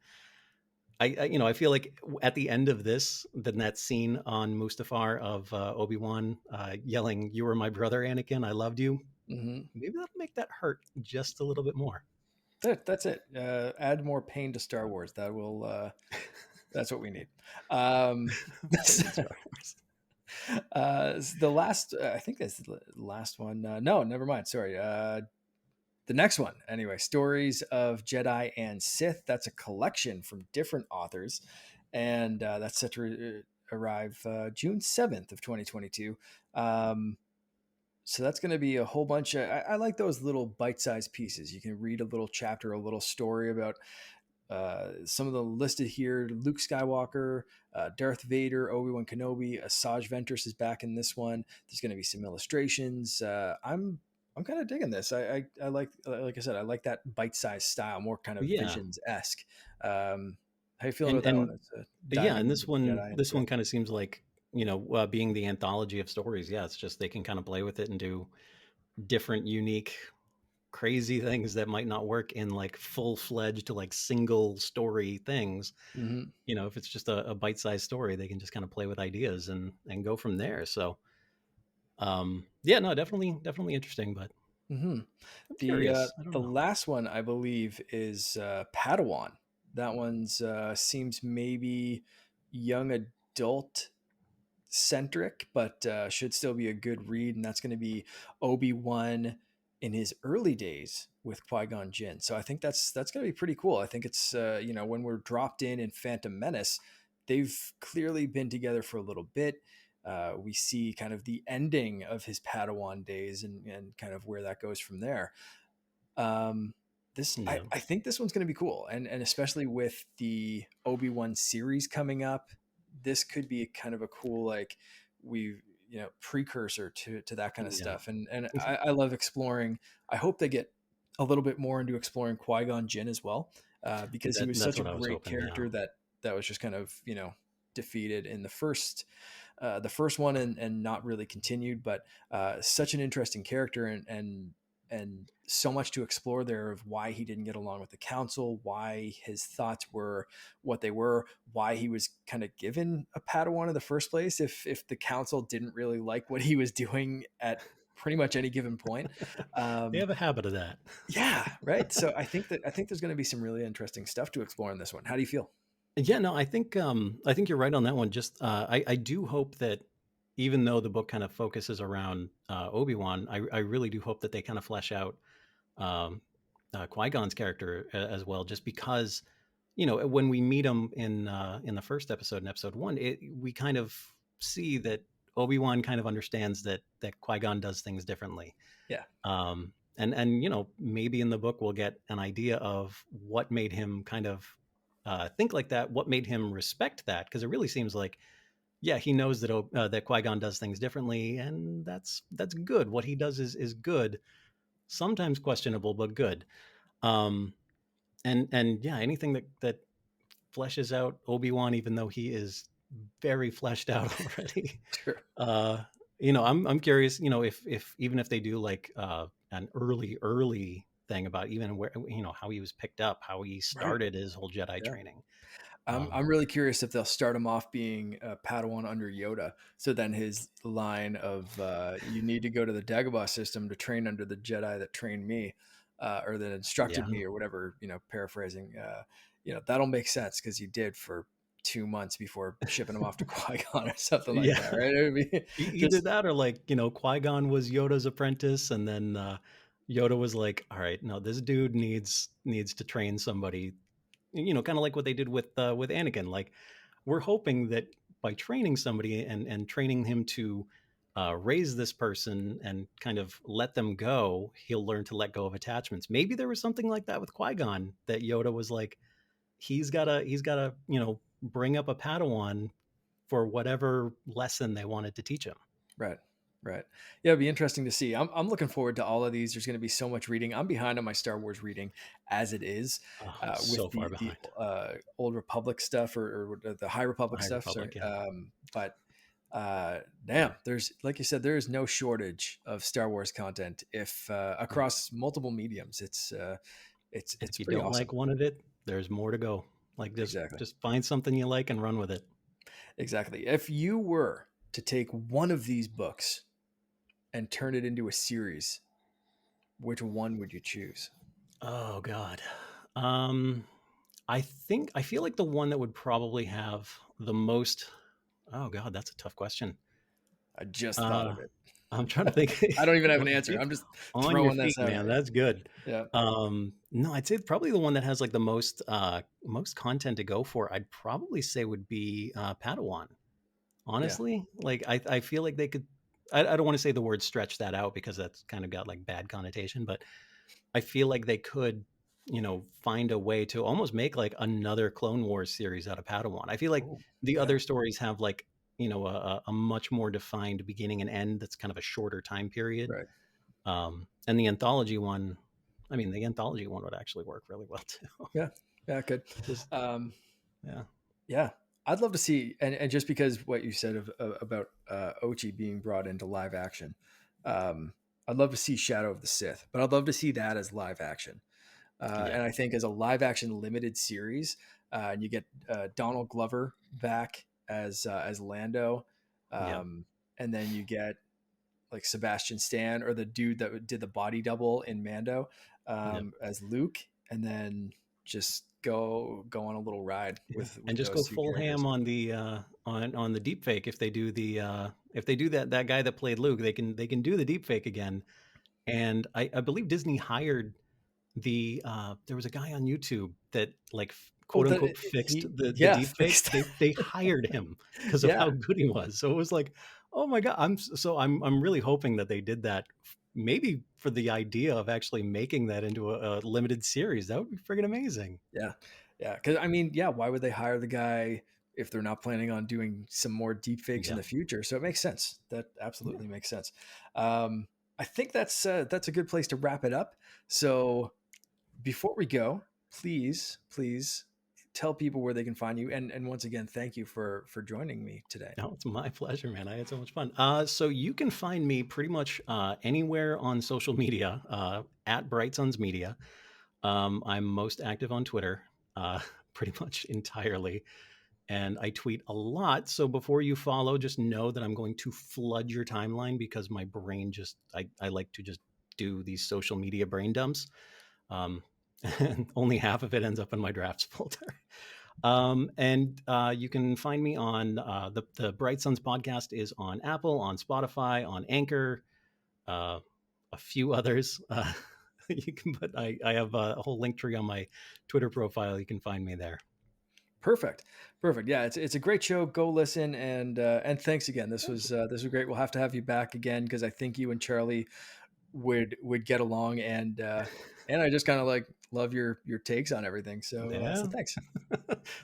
[SPEAKER 2] I feel like at the end of this, then that scene on Mustafar of Obi-Wan yelling, "You were my brother, Anakin. I loved you."
[SPEAKER 1] Mhm.
[SPEAKER 2] Maybe that'll make that hurt just a little bit more.
[SPEAKER 1] That's it. Add more pain to Star Wars. That will. That's what we need.
[SPEAKER 2] Pain in Star Wars.
[SPEAKER 1] The last. I think that's the last one. No, never mind. Sorry. The next one. Anyway, stories of Jedi and Sith. That's a collection from different authors, and that's set to arrive June 7th of 2022. Um, So that's going to be a whole bunch of. I like those little bite-sized pieces. You can read a little chapter, a little story about Some of the listed here: Luke Skywalker, Darth Vader, Obi-Wan Kenobi, Asajj Ventress is back in this one. There's going to be some illustrations. I'm kind of digging this. I like I said, I like that bite-sized style, more kind of
[SPEAKER 2] Yeah,
[SPEAKER 1] Visions-esque. How you feeling
[SPEAKER 2] and
[SPEAKER 1] about that
[SPEAKER 2] and
[SPEAKER 1] one? It's
[SPEAKER 2] yeah,
[SPEAKER 1] diving
[SPEAKER 2] and
[SPEAKER 1] into the Jedi
[SPEAKER 2] this
[SPEAKER 1] into
[SPEAKER 2] one
[SPEAKER 1] it.
[SPEAKER 2] kind of seems like, being the anthology of stories. Yeah, it's just they can kind of play with it and do different, unique, crazy things that might not work in like full-fledged like single story things.
[SPEAKER 1] Hmm.
[SPEAKER 2] If it's just a bite-sized story, they can just kind of play with ideas and go from there. So yeah, no, definitely interesting, but
[SPEAKER 1] Hmm.
[SPEAKER 2] I'm
[SPEAKER 1] The
[SPEAKER 2] curious. I don't
[SPEAKER 1] the
[SPEAKER 2] know.
[SPEAKER 1] last one I believe is Padawan. That one's seems maybe young adult centric, but should still be a good read. And that's going to be Obi-Wan in his early days with Qui-Gon Jinn. So I think that's going to be pretty cool. I think it's when we're dropped in Phantom Menace, they've clearly been together for a little bit. We see kind of the ending of his Padawan days and kind of where that goes from there. Um,
[SPEAKER 2] Yeah,
[SPEAKER 1] I think this one's going to be cool, and especially with the Obi-Wan series coming up, this could be kind of a cool like we precursor to that kind of
[SPEAKER 2] yeah.
[SPEAKER 1] stuff. And I love exploring. I hope they get a little bit more into exploring Qui-Gon Jinn as well, because he was
[SPEAKER 2] That's
[SPEAKER 1] such a
[SPEAKER 2] what I was
[SPEAKER 1] great
[SPEAKER 2] hoping. Yeah,
[SPEAKER 1] character that was just kind of defeated in the first one and not really continued, but such an interesting character and so much to explore there of why he didn't get along with the council, why his thoughts were what they were, why he was kind of given a Padawan in the first place if the council didn't really like what he was doing at pretty much any given point.
[SPEAKER 2] they
[SPEAKER 1] Um,
[SPEAKER 2] have a habit of that.
[SPEAKER 1] yeah, right. So I think there's going to be some really interesting stuff to explore in this one. How do you feel?
[SPEAKER 2] Yeah, no, I think you're right on that one. Just I do hope that even though the book kind of focuses around Obi-Wan, I really do hope that they kind of flesh out um, Qui-Gon's character as well. Just because when we meet him in the first episode, in episode one, we kind of see that Obi-Wan kind of understands that Qui-Gon does things differently.
[SPEAKER 1] Yeah,
[SPEAKER 2] And maybe in the book we'll get an idea of what made him kind of think like that, what made him respect that, because it really seems like, yeah, he knows that Qui-Gon does things differently, and that's good. What he does is good, sometimes questionable, but good. um and yeah, anything that fleshes out Obi-Wan, even though he is very fleshed out already.
[SPEAKER 1] sure.
[SPEAKER 2] uh I'm curious, if even if they do like an early thing about even where, how he was picked up, how he
[SPEAKER 1] Right.
[SPEAKER 2] started his whole Jedi
[SPEAKER 1] Yeah.
[SPEAKER 2] training.
[SPEAKER 1] I'm really curious if they'll start him off being a Padawan under Yoda. So then his line of "You need to go to the Dagobah system to train under the Jedi that trained me, or that instructed
[SPEAKER 2] Yeah,
[SPEAKER 1] me, or whatever." Paraphrasing. That'll make sense because he did for 2 months before shipping him off to Qui Gon or something like
[SPEAKER 2] yeah.
[SPEAKER 1] that, right? It would be
[SPEAKER 2] Either
[SPEAKER 1] just
[SPEAKER 2] that, or like, Qui-Gon was Yoda's apprentice, and then Yoda was like, all right, no, this dude needs to train somebody, kind of like what they did with Anakin. Like, we're hoping that by training somebody and training him to raise this person and kind of let them go, he'll learn to let go of attachments. Maybe there was something like that with Qui-Gon, that Yoda was like, he's gotta bring up a Padawan for whatever lesson they wanted to teach him.
[SPEAKER 1] right. Right. Yeah, it'd be interesting to see. I'm looking forward to all of these. There's going to be so much reading. I'm behind on my Star Wars reading as it is,
[SPEAKER 2] Oh, I'm
[SPEAKER 1] with
[SPEAKER 2] so far
[SPEAKER 1] the
[SPEAKER 2] behind.
[SPEAKER 1] Old Republic stuff or the High Republic
[SPEAKER 2] High
[SPEAKER 1] stuff. Sorry.
[SPEAKER 2] Republic, yeah.
[SPEAKER 1] But damn, there's like you said, there is no shortage of Star Wars content if
[SPEAKER 2] Yeah.
[SPEAKER 1] across multiple mediums.
[SPEAKER 2] And
[SPEAKER 1] It's
[SPEAKER 2] if you
[SPEAKER 1] pretty
[SPEAKER 2] don't
[SPEAKER 1] awesome.
[SPEAKER 2] like one of it, there's more to go. Like,
[SPEAKER 1] Exactly.
[SPEAKER 2] just find something you like and run with it.
[SPEAKER 1] Exactly. If you were to take one of these books and turn it into a series, which one would you choose?
[SPEAKER 2] Oh God. Um, I feel like the one that would probably have the most. Oh God, that's a tough question.
[SPEAKER 1] I just thought
[SPEAKER 2] Uh,
[SPEAKER 1] of it.
[SPEAKER 2] I'm trying to think.
[SPEAKER 1] I don't even have an
[SPEAKER 2] Well,
[SPEAKER 1] answer.
[SPEAKER 2] see,
[SPEAKER 1] I'm just
[SPEAKER 2] on your
[SPEAKER 1] throwing this
[SPEAKER 2] feet,
[SPEAKER 1] out
[SPEAKER 2] man.
[SPEAKER 1] at you.
[SPEAKER 2] That's good.
[SPEAKER 1] Yeah.
[SPEAKER 2] No, I'd say probably the one that has like the most content to go for. I'd probably say would be Padawan.
[SPEAKER 1] Yeah.
[SPEAKER 2] Honestly, like I feel like they could. I don't want to say the word stretch that out because that's kind of got like bad connotation, but I feel like they could, find a way to almost make like another Clone Wars series out of Padawan. I feel like
[SPEAKER 1] Oh,
[SPEAKER 2] the
[SPEAKER 1] yeah,
[SPEAKER 2] other stories have like, a much more defined beginning and end that's kind of a shorter time period.
[SPEAKER 1] right.
[SPEAKER 2] And the anthology one, I mean, the anthology one would actually work really well too.
[SPEAKER 1] Yeah, yeah, good.
[SPEAKER 2] Just,
[SPEAKER 1] Um,
[SPEAKER 2] yeah.
[SPEAKER 1] yeah, I'd love to see, and just because what you said about Ochi being brought into live action, um, I'd love to see Shadow of the Sith, but I'd love to see that as live action.
[SPEAKER 2] Yeah.
[SPEAKER 1] And I think as a live action limited series, and you get Donald Glover back as Lando,
[SPEAKER 2] Yep.
[SPEAKER 1] and then you get like Sebastian Stan or the dude that did the body double in Mando
[SPEAKER 2] Yep.
[SPEAKER 1] as Luke, and then just go on a little ride
[SPEAKER 2] Yeah.
[SPEAKER 1] with
[SPEAKER 2] And just go
[SPEAKER 1] those two
[SPEAKER 2] full
[SPEAKER 1] characters.
[SPEAKER 2] ham on the on the deep fake. If they do that guy that played Luke, they can do the deep fake again. And I believe Disney hired there was a guy on YouTube that like
[SPEAKER 1] Oh,
[SPEAKER 2] quote
[SPEAKER 1] that
[SPEAKER 2] unquote fixed
[SPEAKER 1] he
[SPEAKER 2] the
[SPEAKER 1] yeah
[SPEAKER 2] deep fake.
[SPEAKER 1] fixed.
[SPEAKER 2] They hired him because of how
[SPEAKER 1] Yeah,
[SPEAKER 2] good he was. So it was like, oh my god, I'm really hoping that they did that maybe for the idea of actually making that into a limited series. That would be friggin' amazing.
[SPEAKER 1] yeah, yeah. Because I mean, yeah, why would they hire the guy if they're not planning on doing some more deep fakes in
[SPEAKER 2] Yeah.
[SPEAKER 1] the future? So it makes sense. That
[SPEAKER 2] Yeah.
[SPEAKER 1] absolutely makes sense. I think that's a good place to wrap it up. So before we go, please tell people where they can find you. And once again, thank you for joining me today.
[SPEAKER 2] No, it's my pleasure, man. I had so much fun. So you can find me pretty much anywhere on social media at Bright Suns Media. I'm most active on Twitter, pretty much entirely, and I tweet a lot. So before you follow, just know that I'm going to flood your timeline because my brain I like to just do these social media brain dumps. Um, and only half of it ends up in my drafts folder. And you can find me on the Bright Suns podcast is on Apple, on Spotify, on Anchor, uh, a few others. You can put I have a whole link tree on my Twitter profile. You can find me there.
[SPEAKER 1] Perfect. Perfect. Yeah, it's a great show. Go listen and thanks again.
[SPEAKER 2] Thank you.
[SPEAKER 1] This was great. We'll have to have you back again because I think you and Charlie would get along and I just kind of like love your takes on everything. So
[SPEAKER 2] Yeah.
[SPEAKER 1] thanks.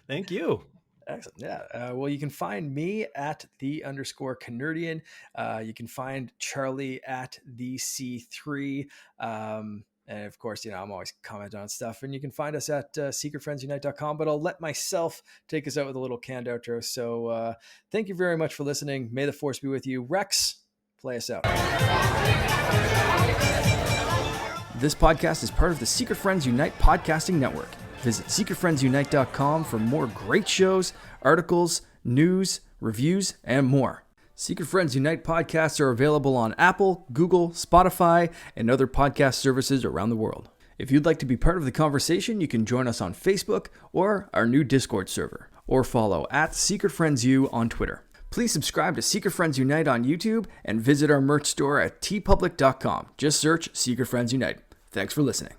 [SPEAKER 2] Thank you.
[SPEAKER 1] Excellent. Yeah. Well, you can find me at _Canardian. You can find Charlie at the C3. And of course, I'm always commenting on stuff. And you can find us at secretfriendsunite.com. But I'll let myself take us out with a little canned outro. So thank you very much for listening. May the force be with you. Rex, play us out. This podcast is part of the Secret Friends Unite podcasting network. Visit secretfriendsunite.com for more great shows, articles, news, reviews, and more. Secret Friends Unite podcasts are available on Apple, Google, Spotify, and other podcast services around the world. If you'd like to be part of the conversation, you can join us on Facebook or our new Discord server, or follow at Secret Friends U on Twitter. Please subscribe to Secret Friends Unite on YouTube and visit our merch store at tpublic.com. Just search Secret Friends Unite. Thanks for listening.